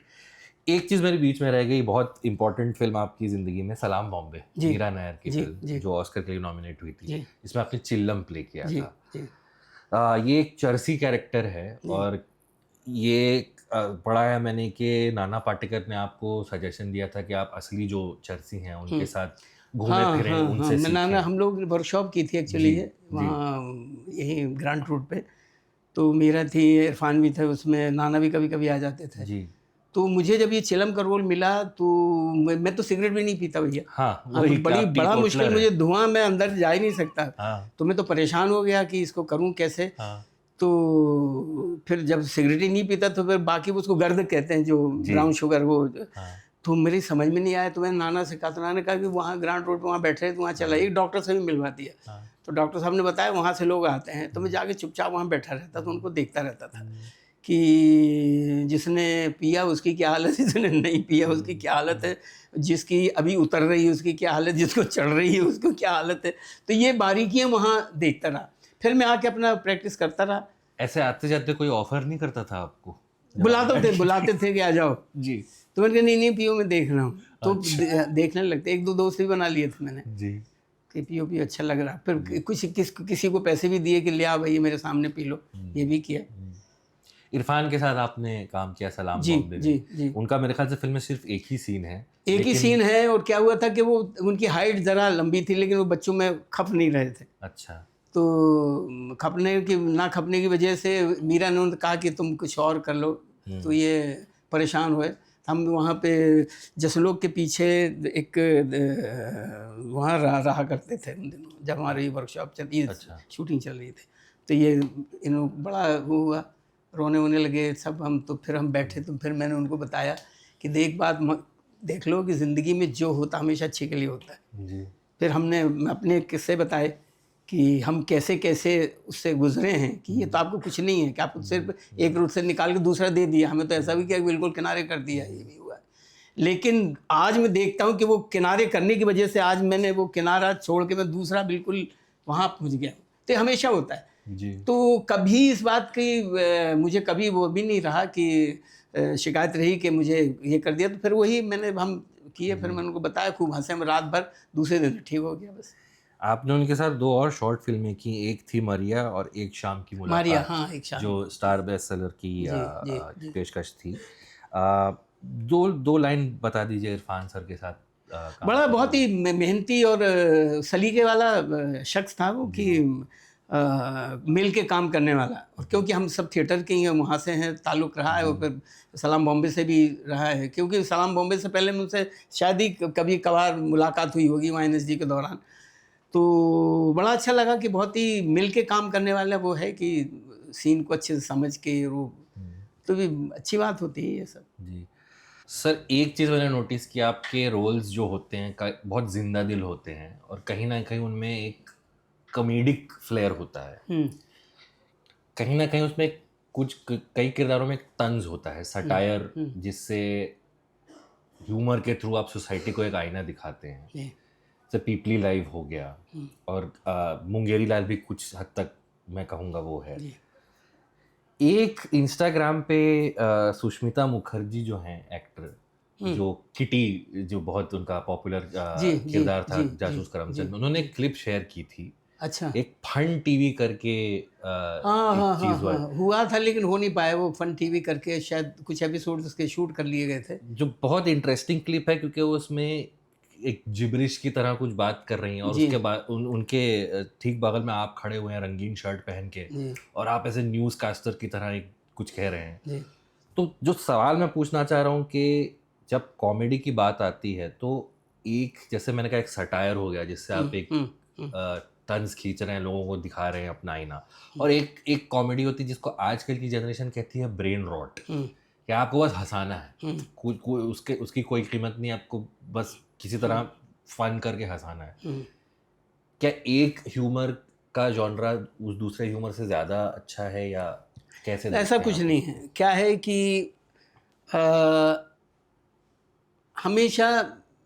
[SPEAKER 1] एक चीज़ मेरे बीच में रह गई, बहुत इंपॉर्टेंट फिल्म आपकी ज़िंदगी में, सलाम बॉम्बे,
[SPEAKER 2] जी।
[SPEAKER 1] मीरा नायर की
[SPEAKER 2] जी,
[SPEAKER 1] फिल्म
[SPEAKER 2] जी।
[SPEAKER 1] जो ऑस्कर के लिए नॉमिनेट हुई थी,
[SPEAKER 2] जी।
[SPEAKER 1] इसमें आपने चिल्लम प्ले किया
[SPEAKER 2] जी,
[SPEAKER 1] था।
[SPEAKER 2] जी,
[SPEAKER 1] ये एक चर्सी कैरेक्टर है,
[SPEAKER 2] जी।
[SPEAKER 1] और ये पढ़ा है मैंने कि नाना पाटेकर ने आपको सजेशन दिया था कि आप असली जो चर्सी हैं उनके साथ घूमें
[SPEAKER 2] हाँ,
[SPEAKER 1] फिरें,
[SPEAKER 2] हाँ, हाँ,
[SPEAKER 1] उनसे
[SPEAKER 2] मैंने
[SPEAKER 1] सीखें।
[SPEAKER 2] हम लोग वर्कशॉप की थी एक्चुअली
[SPEAKER 1] जी,
[SPEAKER 2] ये,
[SPEAKER 1] जी।
[SPEAKER 2] वहाँ यहीं ग्रांट रोड पे। तो मीरा थी, इरफान भी थे उसमें, नाना भी कभी-कभी आ जाते थे।
[SPEAKER 1] जी।
[SPEAKER 2] तो मुझे जब ये चिलम का रोल मिला तो मैं तो सिगरेट भी नहीं पीता भैया।
[SPEAKER 1] हाँ,
[SPEAKER 2] हाँ, तो
[SPEAKER 1] वही
[SPEAKER 2] बड़ी
[SPEAKER 1] आप
[SPEAKER 2] बड़ा मुश्किल,
[SPEAKER 1] टीटोटलर
[SPEAKER 2] मुझे
[SPEAKER 1] हैं।
[SPEAKER 2] धुआँ, मैं अंदर जा ही नहीं सकता।
[SPEAKER 1] हाँ,
[SPEAKER 2] तो मैं तो परेशान हो गया कि इसको करूँ कैसे?
[SPEAKER 1] हाँ।
[SPEAKER 2] तो फिर जब सिगरेट ही नहीं पीता तो फिर बाकी उसको गर्द कहते हैं, जो
[SPEAKER 1] जी।
[SPEAKER 2] ब्राउन शुगर वो।
[SPEAKER 1] हाँ,
[SPEAKER 2] तो मेरी समझ में नहीं आया, तो मैंने नाना से कहा, तो नाना ने कहा कि वहाँ ग्रांट रोड पे वहाँ बैठे हैं, तो वहाँ चला, एक डॉक्टर से भी मिलवा दिया।
[SPEAKER 1] हाँ।
[SPEAKER 2] तो डॉक्टर साहब ने बताया वहाँ से लोग आते हैं, तो मैं जाके चुपचाप वहाँ बैठा रहता, तो उनको देखता रहता था कि जिसने पिया उसकी क्या हालत है, जिसने नहीं पिया उसकी क्या हालत है, जिसकी अभी उतर रही है उसकी क्या हालत, जिसको चढ़ रही है उसको क्या हालत है। तो ये बारीकियाँ वहाँ देखता रहा। फिर मैं आके अपना प्रैक्टिस करता रहा।
[SPEAKER 1] ऐसे आते जाते कोई ऑफर नहीं करता था आपको?
[SPEAKER 2] बुलाते थे कि आ जाओ।
[SPEAKER 1] जी।
[SPEAKER 2] तो मैंने कहा नहीं पियो, मैं देख रहा हूँ। तो देखने लगते, एक दो दोस्त भी बना लिए थे मैंने
[SPEAKER 1] जी।
[SPEAKER 2] कि पियो अच्छा लग रहा। फिर किसी को पैसे भी दिए कि ले आ भाई मेरे सामने पी लो, ये भी किया।
[SPEAKER 1] इरफान के साथ आपने काम किया सलाम
[SPEAKER 2] जी,
[SPEAKER 1] बॉम्बे
[SPEAKER 2] जी,
[SPEAKER 1] में।
[SPEAKER 2] जी।
[SPEAKER 1] उनका मेरे ख्याल से फिल्म में सिर्फ एक ही सीन है,
[SPEAKER 2] एक ही सीन है, और क्या हुआ था कि वो उनकी हाइट ज़रा लंबी थी, लेकिन वो बच्चों में खप नहीं रहे थे।
[SPEAKER 1] अच्छा।
[SPEAKER 2] तो ना खपने की वजह से मीरा ने उन्हें कहा कि तुम कुछ और कर लो, तो ये परेशान हुए। हम वहाँ पे जसलोक के पीछे एक वहाँ रहा करते थे उन दिनों, जब हमारी वर्कशॉप चली,
[SPEAKER 1] अच्छा।
[SPEAKER 2] शूटिंग चल रही थी। तो ये बड़ा वो हुआ, रोने वोने लगे सब हम। तो फिर हम बैठे, तो फिर मैंने उनको बताया कि देख लो कि ज़िंदगी में जो होता हमेशा अच्छे के लिए होता है।
[SPEAKER 1] जी।
[SPEAKER 2] फिर हमने अपने किस्से बताए कि हम कैसे कैसे उससे गुजरे हैं, कि ये तो आपको कुछ नहीं है, कि आपको सिर्फ एक रूट से निकाल के दूसरा दे दिया, हमें तो ऐसा भी किया बिल्कुल किनारे कर दिया, ये भी हुआ। लेकिन आज मैं देखता हूँ कि वो किनारे करने की वजह से आज मैंने वो किनारा छोड़ के मैं दूसरा बिल्कुल वहाँ पहुँच गया। तो ये हमेशा होता है।
[SPEAKER 1] जी।
[SPEAKER 2] तो कभी इस बात की मुझे कभी वो भी नहीं रहा कि शिकायत रही कि मुझे ये कर दिया। तो फिर वही हम किए, फिर मैंने उनको बताया, खूब हंसे हम रात भर, दूसरे दिन ठीक हो गया बस।
[SPEAKER 1] आपने उनके साथ दो और शॉर्ट फिल्में की, एक थी मारिया और एक शाम की
[SPEAKER 2] मारिया,
[SPEAKER 1] मुलाकात,
[SPEAKER 2] हाँ, एक शाम,
[SPEAKER 1] जो स्टार बेस्ट सेलर की
[SPEAKER 2] जी।
[SPEAKER 1] पेशकश थी। दो लाइन बता दीजिए इरफान सर के साथ काम
[SPEAKER 2] बड़ा
[SPEAKER 1] करने
[SPEAKER 2] बहुत ही मेहनती और सलीके वाला शख्स था वो, कि मिल के काम करने वाला। और क्योंकि हम सब थिएटर के ही हैं, वहाँ से हैं, ताल्लुक़ रहा है, और फिर सलाम बॉम्बे से भी रहा है, क्योंकि सलाम बॉम्बे से पहले मुझसे शायद ही कभी कभार मुलाकात हुई होगी वहाँ NSD के दौरान। तो बड़ा अच्छा लगा कि बहुत ही मिल के काम करने वाला वो है, कि सीन को अच्छे से समझ के वो, तो भी अच्छी बात होती है ये सब।
[SPEAKER 1] जी। सर, एक चीज़ मैंने नोटिस किया, आपके रोल्स जो होते हैं बहुत जिंदा दिल होते हैं, और कहीं ना कहीं उनमें एक कॉमेडिक फ्लेयर होता है। कहीं ना कहीं उसमें कई किरदारों में एक तंज होता है, सटायर, जिससे ह्यूमर के थ्रू आप सोसाइटी को एक आईना दिखाते हैं। जैसे पीपली लाइव हो गया, और मुंगेरी लाल भी कुछ हद तक मैं कहूँगा वो है। एक इंस्टाग्राम पे सुष्मिता मुखर्जी जो हैं एक्टर, जो किटी, जो बहुत उनका पॉपुलर किरदार था जासूस करमचंद, उन्होंने एक क्लिप शेयर की थी।
[SPEAKER 2] अच्छा।
[SPEAKER 1] एक फन टीवी करके
[SPEAKER 2] हाँ,
[SPEAKER 1] चीज
[SPEAKER 2] हुआ था, लेकिन हो नहीं पाया वो फन टीवी करके, शायद कुछ एपिसोड उसके शूट कर लिए गए थे।
[SPEAKER 1] जो बहुत इंटरेस्टिंग क्लिप है, क्योंकि वो उसमें एक जिब्रिश की तरह कुछ बात कर रही हैं, और उसके बाद उनके ठीक बगल में आप खड़े हुए हैं रंगीन शर्ट पहन के, और आप ऐसे न्यूज़ कास्टर की तरह एक कुछ कह रहे हैं। तो जो सवाल मैं पूछना चाह रहा हूँ कि जब कॉमेडी की बात आती है, तो एक, जैसे मैंने कहा, एक सटायर हो गया जिससे आप एक तंज खींच रहे हैं, लोगों को दिखा रहे हैं अपना आईना, और एक कॉमेडी होती है जिसको आजकल की जनरेशन कहती है ब्रेन रॉट, कि आपको बस हंसाना है, उसकी कोई कीमत नहीं, आपको बस किसी तरह फन करके हंसाना है। क्या एक ह्यूमर का जॉनरा उस दूसरे ह्यूमर से ज़्यादा अच्छा है, या कैसे?
[SPEAKER 2] ऐसा कुछ नहीं है। क्या है कि हमेशा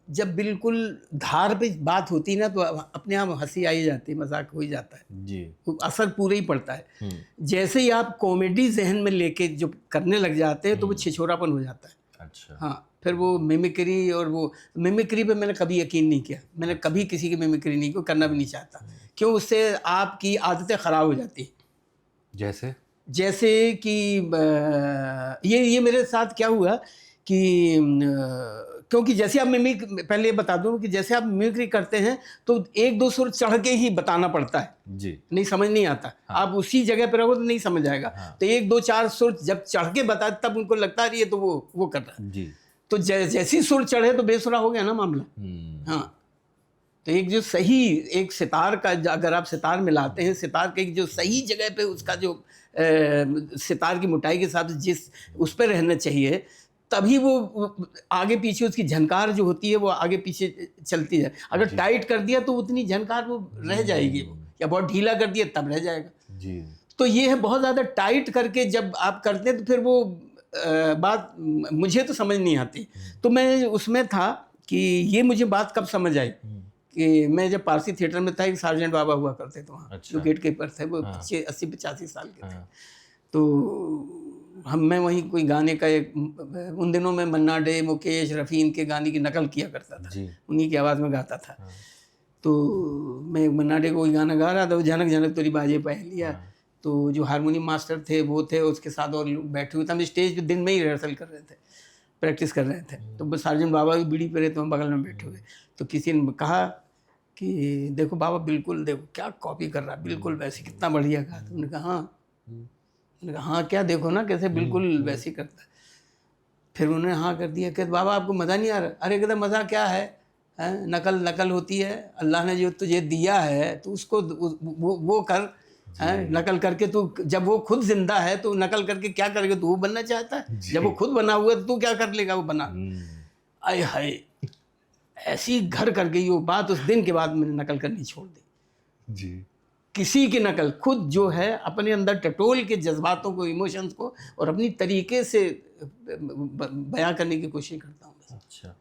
[SPEAKER 2] जब बिल्कुल धार पे बात होती ना तो अपने आप हंसी आ ही जाती है, मजाक हो ही जाता है,
[SPEAKER 1] जी।
[SPEAKER 2] तो असर पूरा ही पड़ता है। जैसे ही आप कॉमेडी जहन में लेके जो करने लग जाते हैं तो वो छिछोरापन हो जाता है।
[SPEAKER 1] अच्छा।
[SPEAKER 2] हाँ, फिर वो मिमिक्री, और वो मिमिक्री पे मैंने कभी यकीन नहीं किया, मैंने कभी किसी की मिमिक्री नहीं की, करना भी नहीं चाहता। क्यों? उससे आपकी आदतें ख़राब हो जाती हैं। जैसे कि ये मेरे साथ क्या हुआ कि क्योंकि जैसे आप पहले ये बता दूं कि जैसे आप मिमिक्री करते हैं तो एक दो सुर चढ़ के ही बताना पड़ता है
[SPEAKER 1] जी।
[SPEAKER 2] नहीं समझ नहीं आता। हाँ। आप उसी जगह पर रहो तो नहीं समझ आएगा। हाँ। तो एक दो चार सुर जब चढ़ के बताए तब उनको लगता है ये तो वो कर रहा है जी। तो जैसी सुर चढ़े तो बेसुरा हो गया ना मामला। हाँ, तो एक जो सही एक सितार का, अगर आप सितार मिलाते हैं, सितार के एक जो सही जगह पे उसका जो सितार की मोटाई के हिसाब से जिस उस पर रहना चाहिए, तभी वो आगे पीछे उसकी झनकार जो होती है वो आगे पीछे चलती है। अगर टाइट कर दिया तो उतनी झनकार वो रह जाएगी, वो या बहुत ढीला कर दिया तब रह जाएगा जी। तो ये है, बहुत ज़्यादा टाइट करके जब आप करते हैं तो फिर वो बात मुझे तो समझ नहीं आती। तो मैं उसमें था कि ये मुझे बात कब समझ आई कि मैं जब पारसी थिएटर में था, एक सार्जेंट बाबा हुआ करते थे वहाँ। अच्छा। जो गेट कीपर थे वो 80-85 साल के थे। तो मैं वहीं कोई गाने का एक, उन दिनों में मन्ना डे, मुकेश, रफ़ीन के गाने की नकल किया करता था, उन्हीं की आवाज़ में गाता था। तो मैं मन्ना डे को गाना गा रहा था, वो जनक जनक तोरी बाजे पहलिया। तो जो हारमोनियम मास्टर थे वो थे, उसके साथ और लोग बैठे हुए थे। हम स्टेज पे दिन में ही रिहर्सल कर रहे थे, प्रैक्टिस कर रहे थे। तो बस सार्जेंट बाबा भी बीड़ी पे रहे, तो हम बगल में बैठे हुए। तो किसी ने कहा कि देखो बाबा, बिल्कुल देखो क्या कॉपी कर रहा है, बिल्कुल वैसे, कितना बढ़िया कहा। तो उन्होंने कहा हाँ, मैंने कहा हाँ क्या, देखो ना कैसे बिल्कुल वैसे ही करता है। फिर उन्होंने हाँ कर दिया। कहते बाबा आपको मज़ा नहीं आ रहा? अरे कहते मज़ा क्या है, नकल नकल होती है, अल्लाह ने जो तुझे दिया है तो उसको वो कर, नकल करके तू, जब वो खुद जिंदा है तो नकल करके क्या करेगा? तू वो बनना चाहता है, जब वो खुद बना हुआ है तो तू क्या कर लेगा? वो बना। आय हाय, ऐसी घर कर गई वो बात। उस दिन के बाद मैंने नकल करनी छोड़ दी जी। किसी की नकल, खुद जो है अपने अंदर टटोल के जज्बातों को, इमोशंस को, और अपनी तरीके से बयां करने की कोशिश करता हूँ। अच्छा,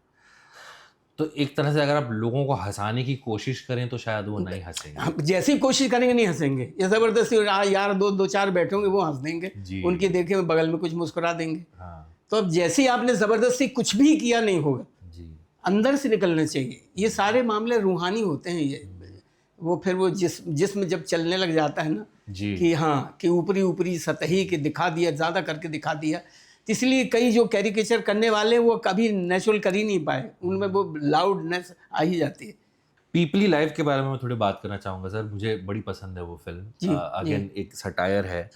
[SPEAKER 1] तो एक तरह से अगर आप लोगों को हंसाने की कोशिश करें तो शायद वो नहीं हंसेंगे।
[SPEAKER 2] जैसी कोशिश करेंगे नहीं हंसेंगे। ये ज़बरदस्ती यार दो चार बैठे होंगे वो हंस देंगे, उनके देखे बगल में कुछ मुस्कुरा देंगे। हाँ। तो अब जैसे आपने ज़बरदस्ती कुछ भी किया नहीं होगा जी, अंदर से निकलना चाहिए। ये सारे मामले रूहानी होते हैं। ये वो फिर वो जिस्म जब चलने लग जाता है ना जी, कि हाँ, कि ऊपरी सतही के दिखा दिया, ज़्यादा करके दिखा दिया, तो इसलिए कई जो कैरिकेचर करने वाले वो कभी नेचुरल कर ही नहीं पाए, उनमें वो लाउडनेस आ ही जाती है।
[SPEAKER 1] पीपली लाइव के बारे में मैं थोड़ी बात करना चाहूँगा सर, मुझे बड़ी पसंद है वो फिल्म। अगेन एक सटायर है।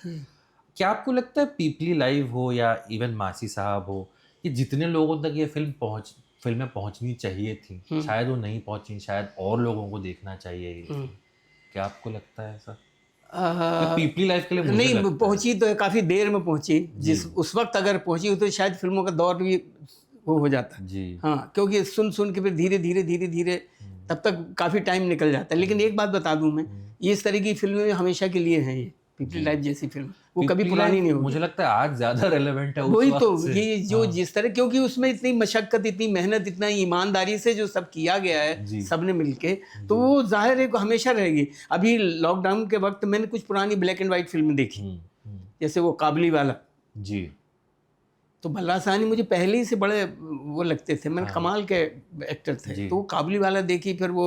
[SPEAKER 1] क्या आपको लगता है पीपली लाइव हो या इवन मासी साहब हो, ये जितने लोगों तक ये फिल्में पहुंचनी चाहिए थी, शायद वो नहीं पहुंची, शायद और लोगों को देखना चाहिए ये। क्या आपको लगता है ऐसा? पीपली लाइफ के लिए मुझे
[SPEAKER 2] नहीं पहुंची तो काफ़ी देर में पहुंची। जिस उस वक्त अगर पहुंची तो शायद फिल्मों का दौर भी वो हो जाता जी। हाँ, क्योंकि सुन के फिर धीरे तब तक काफ़ी टाइम निकल जाता है। लेकिन एक बात बता दूं मैं, ये इस तरह की फिल्में हमेशा के लिए हैं। ये पीपली लाइफ जैसी फिल्म वो कभी पुरानी नहीं होगी।
[SPEAKER 1] मुझे लगता है आज ज़्यादा रेलेवेंट है
[SPEAKER 2] वही तो, ये जो जिस तरह, क्योंकि उसमें इतनी मशक्कत, इतनी मेहनत, इतना ईमानदारी से जो सब किया गया है सबने मिलके, तो वो जाहिर है हमेशा रहेगी। अभी लॉकडाउन के वक्त मैंने कुछ पुरानी ब्लैक एंड वाइट फिल्म देखी, जैसे वो काबुली वाला जी। तो भल्ला साहनी मुझे पहले ही से बड़े वो लगते थे, मैंने कमाल के एक्टर थे। तो वो काबुली वाला देखी, फिर वो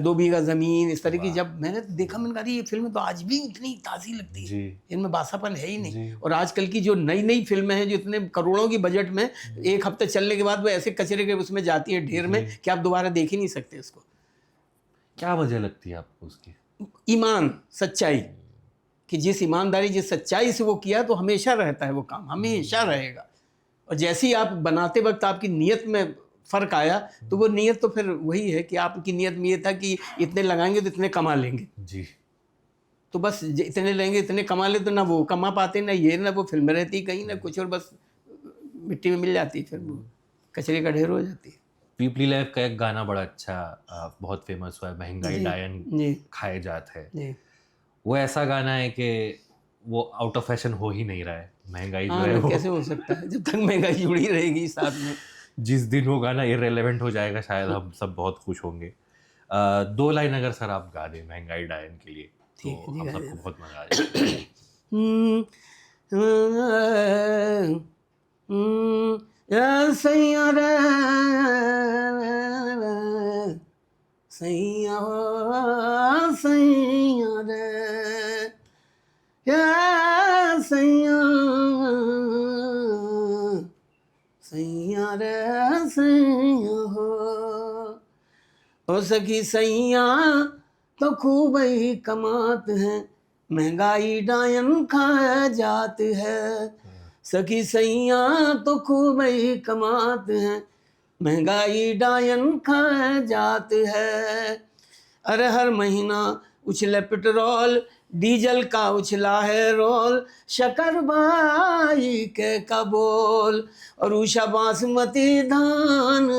[SPEAKER 2] 2 बीघा ज़मीन, इस तरह की जब मैंने देखा, मैंने कहा ये फिल्में तो आज भी उतनी ताज़ी लगती है, इनमें बासापन है ही नहीं। और आजकल की जो नई फिल्में हैं जो इतने करोड़ों की बजट में एक हफ्ते चलने के बाद वो ऐसे कचरे के उसमें जाती है ढेर में कि आप दोबारा देख ही नहीं सकते उसको।
[SPEAKER 1] क्या वजह लगती है आपको उसकी?
[SPEAKER 2] ईमान, सच्चाई, कि जिस ईमानदारी, जिस सच्चाई से वो किया तो हमेशा रहता है वो काम, हमेशा रहेगा। और जैसे ही आप बनाते वक्त आपकी नीयत में फ़र्क आया तो वो नीयत तो फिर वही है कि आपकी नीयत में ये था कि इतने लगाएंगे तो इतने कमा लेंगे जी। तो बस इतने लेंगे इतने कमा ले, तो ना वो कमा पाते, ना ये, ना वो फिल्म रहती कहीं, ना कुछ, और बस मिट्टी में मिल जाती, फिर वो कचरे का ढेर हो जाती है।
[SPEAKER 1] पीपली लाइफ का एक गाना बड़ा अच्छा बहुत फेमस हुआ है, महंगाई डायन खाए जात है। वो ऐसा गाना है कि वो आउट ऑफ फैशन हो ही नहीं रहा है। महंगाई जो है वो
[SPEAKER 2] कैसे हो सकता है, जब तक महंगाई जुड़ी रहेगी साथ में।
[SPEAKER 1] जिस दिन वो गाना इररिलेवेंट हो जाएगा शायद हम सब बहुत खुश होंगे। 2 लाइन अगर सर आप गा दें महंगाई डायन के लिए तो
[SPEAKER 2] ठीक है जी,
[SPEAKER 1] हम
[SPEAKER 2] गा
[SPEAKER 1] सबको
[SPEAKER 2] देना।
[SPEAKER 1] बहुत मजा आ जाएगा।
[SPEAKER 2] या सैया रे सैया सैया रे या सैया सैया रे सैया हो ओ सखी सैया तो खूब ही कमात है, महंगाई डायन खा जात है। सखी सैया तो खूब ही कमात है, महंगाई डायन खा जात है। अरे हर महीना उछले पेट्रोल, डीजल का उछला है रोल, शकर बाई के का बोल, और उषा बासमती धान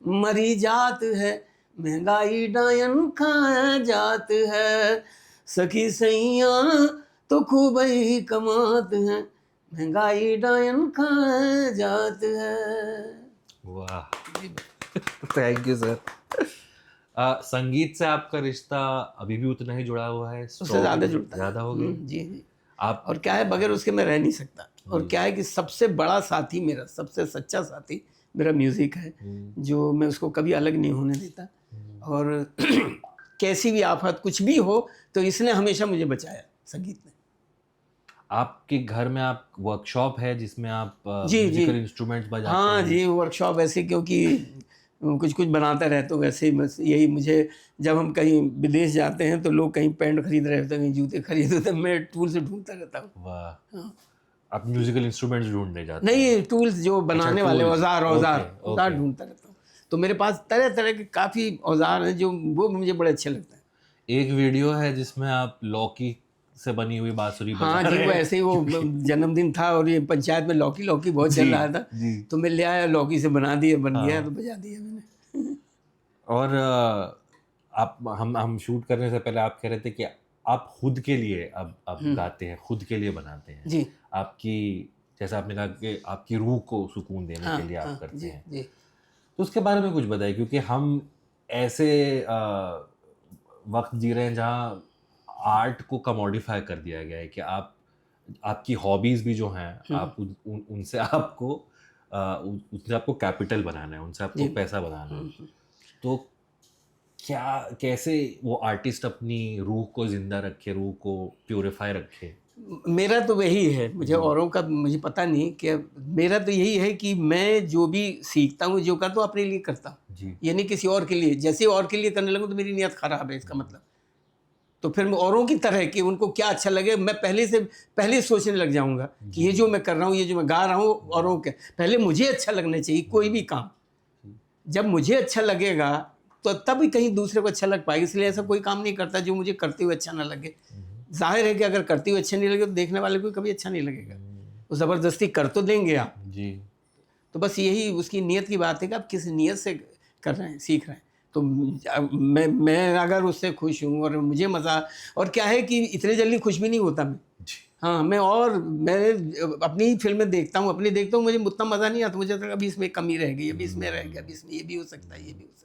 [SPEAKER 2] मरी जात है, महंगाई डायन खा जात है। सखी सैया तो खूब ही कमात है, महंगाई डायन खा जात है।
[SPEAKER 1] वाह, थैंक यू सर। संगीत से आपका रिश्ता अभी भी उतना ही जुड़ा हुआ है?
[SPEAKER 2] उससे ज़्यादा जुड़ता है।
[SPEAKER 1] ज़्यादा हो गया?
[SPEAKER 2] जी जी।
[SPEAKER 1] आप
[SPEAKER 2] और क्या है, बगैर उसके मैं रह नहीं सकता। और क्या है कि सबसे बड़ा साथी मेरा, सबसे सच्चा साथी मेरा म्यूज़िक है, जो मैं उसको कभी अलग नहीं होने देता। और कैसी भी आफत कुछ भी हो तो इसने हमेशा मुझे बचाया, संगीत ने।
[SPEAKER 1] आपके घर में आप वर्कशॉप है जिसमें आप
[SPEAKER 2] जी जी।
[SPEAKER 1] म्यूजिकल इंस्ट्रूमेंट्स बजाते
[SPEAKER 2] हाँ
[SPEAKER 1] हैं?
[SPEAKER 2] जी, वर्कशॉप ऐसे, क्योंकि कुछ कुछ बनाता रहता हूँ वैसे ही। बस यही मुझे, जब हम कहीं विदेश जाते हैं तो लोग कहीं पैंट खरीद रहे होते हैं, कहीं जूते खरीद रहे होते हैं, मैं टूल से ढूंढता रहता हूँ।
[SPEAKER 1] वाह,
[SPEAKER 2] हाँ।
[SPEAKER 1] आप म्यूजिकल इंस्ट्रूमेंट्स ढूंढने जाते हैं?
[SPEAKER 2] नहीं, टूल्स जो बनाने वाले,
[SPEAKER 1] tools,
[SPEAKER 2] औजार
[SPEAKER 1] ओके,
[SPEAKER 2] औजार
[SPEAKER 1] ओके।
[SPEAKER 2] ढूंढता रहता हूँ। तो मेरे पास तरह तरह के काफ़ी औजार हैं जो, वो मुझे बड़े अच्छे लगते हैं।
[SPEAKER 1] एक वीडियो है जिसमें आप लौकी से बनी हुई बांसुरी बजा
[SPEAKER 2] हाँ जी,
[SPEAKER 1] रहे
[SPEAKER 2] वो
[SPEAKER 1] हैं।
[SPEAKER 2] ऐसे ही, वो जन्मदिन था और ये पंचायत में लौकी लौकी बहुत चल
[SPEAKER 1] जी,
[SPEAKER 2] रहा था,
[SPEAKER 1] जी।
[SPEAKER 2] तो मैं ले आया, लौकी से बना दिया, बन गया,
[SPEAKER 1] हाँ।
[SPEAKER 2] तो बजा दिया मैंने।
[SPEAKER 1] और आप हम शूट करने से पहले आप कह रहे थे कि आप खुद के लिए अब गाते हैं, खुद के लिए बनाते हैं।
[SPEAKER 2] जी
[SPEAKER 1] आपकी, जैसा आपने कहा कि आपकी रूह को सुकून देने
[SPEAKER 2] हाँ
[SPEAKER 1] के लिए आप
[SPEAKER 2] हाँ
[SPEAKER 1] करते
[SPEAKER 2] जी
[SPEAKER 1] हैं,
[SPEAKER 2] जी।
[SPEAKER 1] तो उसके बारे में कुछ बताइए, क्योंकि हम ऐसे वक्त जी रहे हैं जहाँ आर्ट को कमोडिफाई कर दिया गया है कि आप, आपकी हॉबीज भी जो हैं, आप उनसे आपको उनसे आपको कैपिटल बनाना है, उनसे आपको
[SPEAKER 2] जी।
[SPEAKER 1] पैसा बनाना है। तो क्या, कैसे वो आर्टिस्ट अपनी रूह को जिंदा रखे, रूह को प्यूरिफाई रखे?
[SPEAKER 2] मेरा तो वही है, मुझे औरों का मुझे पता नहीं, कि मेरा तो यही है कि मैं जो भी सीखता हूँ, जो करता हूँ, अपने लिए करता हूँ,
[SPEAKER 1] जी।
[SPEAKER 2] ये नहीं किसी और के लिए। जैसे और के लिए करने लगूँ तो मेरी नीयत खराब है, इसका मतलब। तो फिर मैं औरों की तरह, कि उनको क्या अच्छा लगे, मैं पहले सोचने लग जाऊंगा कि ये जो मैं कर रहा हूँ, ये जो मैं गा रहा हूँ, औरों के पहले मुझे अच्छा लगना चाहिए। कोई भी काम जब मुझे अच्छा लगेगा तो तभी कहीं दूसरे को अच्छा लग पाएगा। इसलिए ऐसा कोई काम नहीं करता जो मुझे करते हुए अच्छा ना लगे। जाहिर है कि अगर करते हुए अच्छा नहीं लगे तो देखने वाले को कभी अच्छा नहीं लगेगा। वो ज़बरदस्ती कर तो देंगे आप।
[SPEAKER 1] जी।
[SPEAKER 2] तो बस यही उसकी नीयत की बात है कि आप किस नीयत से कर रहे हैं, सीख रहे हैं। तो मैं अगर उससे खुश हूँ और मुझे मज़ा, और क्या है कि इतने जल्दी खुश भी नहीं होता मैं। हाँ, मैं अपनी ही फिल्में देखता हूँ, अपनी देखता हूँ, मुझे उतना मज़ा नहीं आता। मुझे लगता है अभी इसमें कमी रह गई, अभी इसमें रह गया, अभी इसमें ये भी हो सकता है, ये भी हो सकता है।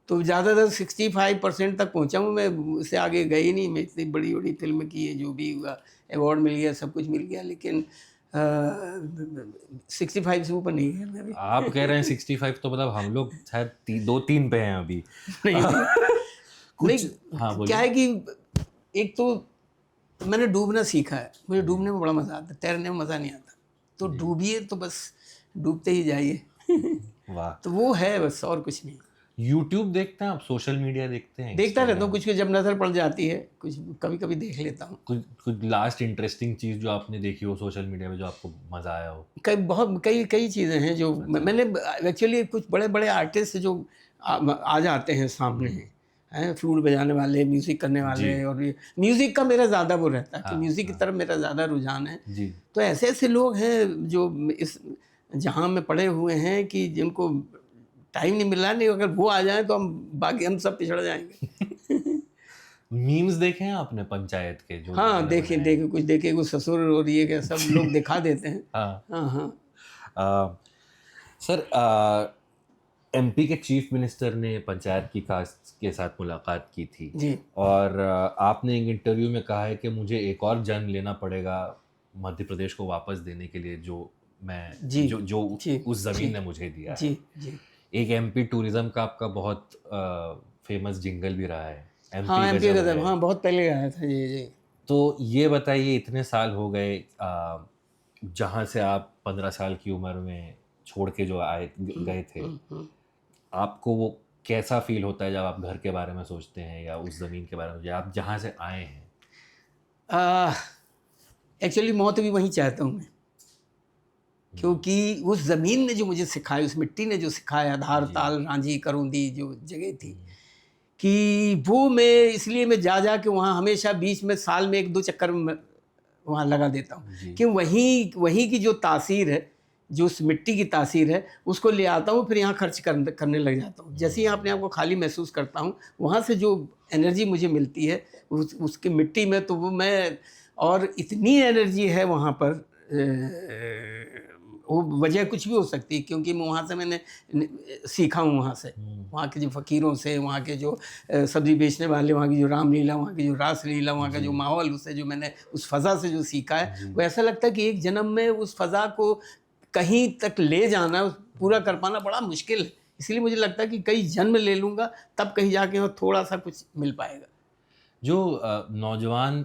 [SPEAKER 2] तो ज़्यादातर 65% तक पहुँचा हूँ मैं, उससे आगे गए ही नहीं। मैं इतनी बड़ी बड़ी फिल्म की है, जो भी हुआ, अवार्ड मिल गया, सब कुछ मिल गया, लेकिन 65 से ऊपर नहीं है मैं अभी।
[SPEAKER 1] आप कह रहे हैं 65, तो मतलब हम लोग शायद 2-3 पे हैं अभी।
[SPEAKER 2] नहीं नहीं,
[SPEAKER 1] कुछ,
[SPEAKER 2] नहीं,
[SPEAKER 1] हाँ बोलिए।
[SPEAKER 2] क्या है कि एक तो मैंने डूबना सीखा है। मुझे डूबने में बड़ा मज़ा आता है, तैरने में मज़ा नहीं आता। तो डूबिए तो बस डूबते ही जाइए।
[SPEAKER 1] वाह।
[SPEAKER 2] तो वो है बस, और कुछ नहीं।
[SPEAKER 1] यूट्यूब देखते हैं आप? सोशल मीडिया देखते हैं?
[SPEAKER 2] देखता रहता हूँ,
[SPEAKER 1] Instagram?
[SPEAKER 2] कुछ कुछ जब नज़र पड़ जाती है, कुछ कभी कभी देख लेता हूँ।
[SPEAKER 1] कुछ लास्ट इंटरेस्टिंग चीज़ जो आपने देखी हो सोशल मीडिया में, जो आपको मज़ा आया हो?
[SPEAKER 2] कई चीज़ें हैं जो मैंने एक्चुअली, कुछ बड़े बड़े आर्टिस्ट जो आ जाते हैं सामने हैं, फ्लूट बजाने वाले, म्यूज़िक करने वाले, और ये म्यूज़िक का मेरा ज़्यादा वो रहता है कि म्यूज़िक की तरफ मेरा ज़्यादा रुझान है।
[SPEAKER 1] जी।
[SPEAKER 2] तो ऐसे ऐसे लोग हैं जो इस जहाँ में पड़े हुए हैं कि जिनको टाइम नहीं मिल रहा। नहीं, अगर वो आ जाएं तो हम सब पिछड़ जाएंगे।
[SPEAKER 1] मीम्स देखे हैं आपने पंचायत के जो
[SPEAKER 2] हाँ, देखे कुछ ससुर और ये क्या सब लोग दिखा देते हैं।
[SPEAKER 1] हाँ।
[SPEAKER 2] हाँ हाँ।
[SPEAKER 1] सर एमपी के चीफ मिनिस्टर ने पंचायत की कास्ट के साथ मुलाकात की थी
[SPEAKER 2] जी
[SPEAKER 1] और आपने एक इंटरव्यू में कहा है कि मुझे एक और जन्म लेना पड़ेगा मध्य प्रदेश को वापस देने के लिए जो मैं
[SPEAKER 2] जी
[SPEAKER 1] जो
[SPEAKER 2] जी
[SPEAKER 1] उस
[SPEAKER 2] जी
[SPEAKER 1] ज़मीन ने मुझे दिया
[SPEAKER 2] जी
[SPEAKER 1] है।
[SPEAKER 2] जी।
[SPEAKER 1] एक एमपी टूरिज्म का आपका बहुत फेमस जिंगल भी रहा है,
[SPEAKER 2] हाँ,
[SPEAKER 1] एमपी
[SPEAKER 2] एमपी
[SPEAKER 1] गजब
[SPEAKER 2] गजब,
[SPEAKER 1] है।
[SPEAKER 2] हाँ बहुत पहले आया था। जी जी।
[SPEAKER 1] तो ये बताइए, इतने साल हो गए जहाँ से आप 15 साल की उम्र में छोड़ के जो गए थे,
[SPEAKER 2] हम्म।
[SPEAKER 1] आपको वो कैसा फील होता है जब आप घर के बारे में सोचते हैं या उस ज़मीन के बारे में या आप जहाँ से आए हैं?
[SPEAKER 2] एक्चुअली मौत भी वहीं चाहता हूँ मैं, क्योंकि उस ज़मीन ने जो मुझे सिखाया, उस मिट्टी ने जो सिखाया, धार
[SPEAKER 1] जी।
[SPEAKER 2] ताल रांझी करूंदी जो जगह थी, कि वो मैं इसलिए मैं जा जा के वहाँ हमेशा बीच में साल में 1-2 चक्कर वहाँ लगा देता हूँ
[SPEAKER 1] जी।
[SPEAKER 2] कि वहीं वहीं की जो तासीर है, जो उस मिट्टी की तासीर है, उसको ले आता हूँ, फिर यहाँ खर्च करने लग जाता हूँ। जैसे ही अपने आप को खाली महसूस करता हूँ, वहाँ से जो एनर्जी मुझे मिलती है उसकी मिट्टी में, तो वो मैं, और इतनी एनर्जी है वहाँ पर, वो वजह कुछ भी हो सकती है, क्योंकि मैं वहाँ से मैंने सीखा हूँ, वहाँ से, वहाँ के जो फ़कीरों से, वहाँ के जो सब्ज़ी बेचने वाले, वहाँ की जो रामलीला, वहाँ की जो रासलीला, वहाँ का जो माहौल, उससे जो मैंने उस फ़ज़ा से जो सीखा है, वो ऐसा लगता है कि एक जन्म में उस फ़ज़ा को कहीं तक ले जाना, पूरा कर पाना बड़ा मुश्किल है। इसलिए मुझे लगता है कि कई जन्म ले लूँगा, तब कहीं जाके वो थोड़ा-सा कुछ मिल पाएगा।
[SPEAKER 1] जो नौजवान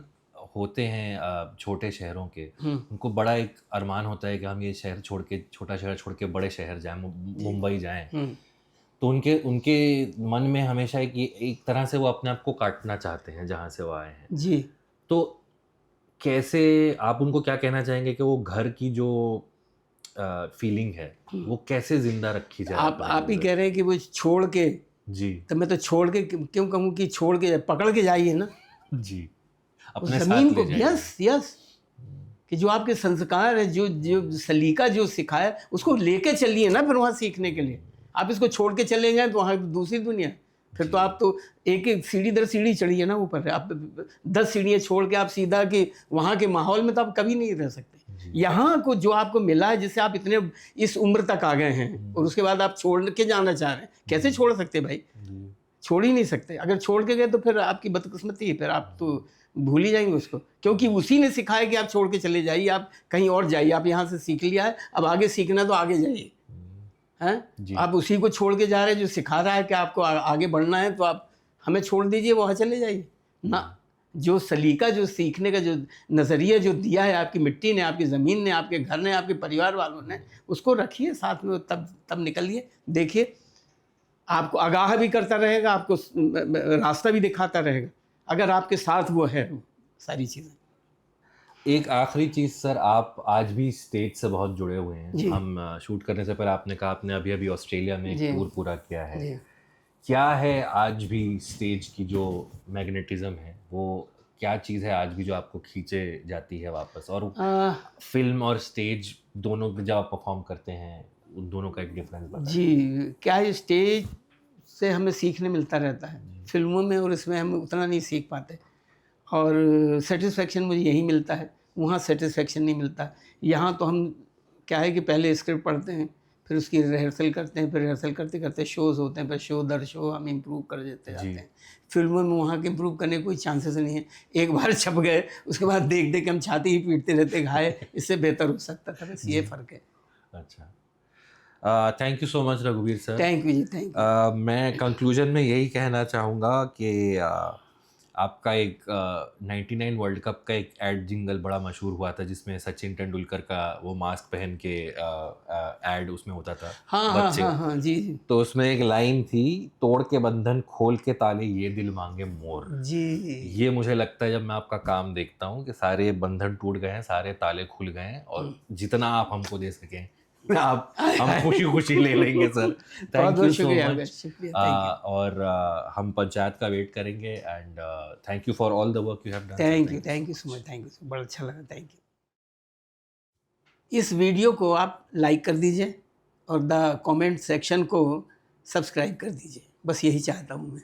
[SPEAKER 1] होते हैं छोटे शहरों के, उनको बड़ा एक अरमान होता है कि हम ये शहर छोड़ के, छोटा शहर छोड़ के बड़े शहर जाएँ, मुंबई जाएँ। तो उनके उनके मन में हमेशा एक तरह से वो अपने आप को काटना चाहते हैं जहाँ से वो आए हैं।
[SPEAKER 2] जी।
[SPEAKER 1] तो कैसे आप उनको क्या कहना चाहेंगे कि वो घर की जो फीलिंग है, वो कैसे ज़िंदा रखी जाए अपने
[SPEAKER 2] आप ही
[SPEAKER 1] अंदर?
[SPEAKER 2] कह रहे हैं कि वो छोड़ के,
[SPEAKER 1] जी,
[SPEAKER 2] तो मैं तो छोड़ के क्यों कहूँ कि छोड़ के पकड़ के जाइए ना
[SPEAKER 1] जी।
[SPEAKER 2] उस
[SPEAKER 1] अपने
[SPEAKER 2] ज़मीन
[SPEAKER 1] साथ ले
[SPEAKER 2] को।
[SPEAKER 1] जाइए।
[SPEAKER 2] Yes yes. कि जो आपके संस्कार है, जो सलीका जो सिखाया, उसको लेके चलिए ना फिर वहाँ सीखने के लिए। आप इसको छोड़ के चले गए तो वहाँ दूसरी दुनिया, फिर तो आप तो एक सीढ़ी दर सीढ़ी चढ़िए ना ऊपर। आप 10 सीढ़ियाँ छोड़ के आप सीधा कि वहाँ के माहौल में तो आप कभी नहीं रह सकते। यहाँ को जो आपको मिला है, जिससे आप इतने इस उम्र तक आ गए हैं, और उसके बाद आप छोड़ के जाना चाह रहे हैं, कैसे छोड़ सकते भाई? छोड़ ही नहीं सकते। अगर छोड़ के गए तो फिर आपकी बदकिस्मती है, फिर आप तो भूल ही जाएंगे उसको, क्योंकि उसी ने सिखाया कि आप छोड़ के चले जाइए, आप कहीं और जाइए। आप यहाँ से सीख लिया है, अब आगे सीखना तो आगे जाइए। हैं, आप उसी को छोड़ के जा रहे हैं जो सिखा रहा है कि आपको आगे बढ़ना है, तो आप हमें छोड़ दीजिए, वहाँ चले जाइए ना। जो सलीका, जो सीखने का जो नज़रिया जो दिया है आपकी मिट्टी ने, आपकी ज़मीन ने, आपके घर ने, आपके परिवार वालों ने, उसको रखिए साथ में, तब निकलिए। देखिए, आपको आगाह भी करता रहेगा, आपको रास्ता भी दिखाता रहेगा, अगर आपके साथ वो है, वो सारी चीज़ें।
[SPEAKER 1] एक आखिरी चीज़ सर, आप आज भी स्टेज से बहुत जुड़े हुए हैं।
[SPEAKER 2] जी
[SPEAKER 1] हम शूट करने से पहले आपने कहा आपने अभी-अभी ऑस्ट्रेलिया में एक
[SPEAKER 2] जी
[SPEAKER 1] टूर पूरा किया है।
[SPEAKER 2] जी।
[SPEAKER 1] क्या है आज भी स्टेज की जो मैग्नेटिज़्म है, वो क्या चीज़ है आज भी जो आपको खींचे जाती है वापस? और फ़िल्म और स्टेज दोनों जब आप परफ़ॉर्म करते हैं, उन दोनों का एक डिफ़रेंस बताएँ?
[SPEAKER 2] जी, क्या है, स्टेज से हमें सीखने मिलता रहता है, फिल्मों में और इसमें हम उतना नहीं सीख पाते, और सेटिस्फेक्शन मुझे यही मिलता है, वहाँ सेटिस्फेक्शन नहीं मिलता। यहाँ तो हम, क्या है कि पहले स्क्रिप्ट पढ़ते हैं, फिर उसकी रिहर्सल करते हैं, फिर रिहर्सल करते करते शोज़ होते हैं, फिर शो दर शो हम इम्प्रूव कर देते जाते हैं। फिल्मों में वहाँ के इम्प्रूव करने कोई चांसेस नहीं है। एक बार छप गए, उसके बाद देख देख के हम छाती ही पीटते रहते, घाय इससे बेहतर हो सकता था, बस ये फ़र्क है।
[SPEAKER 1] अच्छा। थैंक यू सो मच रघुवीर सर।
[SPEAKER 2] थैंक यू जी, थैंक यू।
[SPEAKER 1] मैं कंक्लूजन में यही कहना चाहूँगा कि आपका एक 99 वर्ल्ड कप का एक एड जिंगल बड़ा मशहूर हुआ था, जिसमें सचिन तेंदुलकर का वो मास्क पहन के एड उसमें होता था,
[SPEAKER 2] हाँ हाँ
[SPEAKER 1] बच्चे।
[SPEAKER 2] हाँ हाँ, जी जी
[SPEAKER 1] तो उसमें एक लाइन थी, तोड़ के बंधन खोल के ताले ये दिल मांगे मोर।
[SPEAKER 2] जी।
[SPEAKER 1] ये मुझे लगता है जब मैं आपका काम देखता हूँ कि सारे बंधन टूट गए हैं, सारे ताले खुल गए हैं, और जितना आप हमको दे सकें आप हम खुशी खुशी ले लेंगे सर।
[SPEAKER 2] बहुत
[SPEAKER 1] थैंक
[SPEAKER 2] बहुत
[SPEAKER 1] यू सो
[SPEAKER 2] शुक्रिया,
[SPEAKER 1] मच।
[SPEAKER 2] शुक्रिया, थैंक यू,
[SPEAKER 1] और हम पंचायत का वेट करेंगे, and thank you for all the work you have done.
[SPEAKER 2] Thank you so much, thank you, बड़ा अच्छा लगा, थैंक यू। इस वीडियो को आप लाइक कर दीजिए और द कमेंट सेक्शन को सब्सक्राइब कर दीजिए, बस यही चाहता हूँ मैं।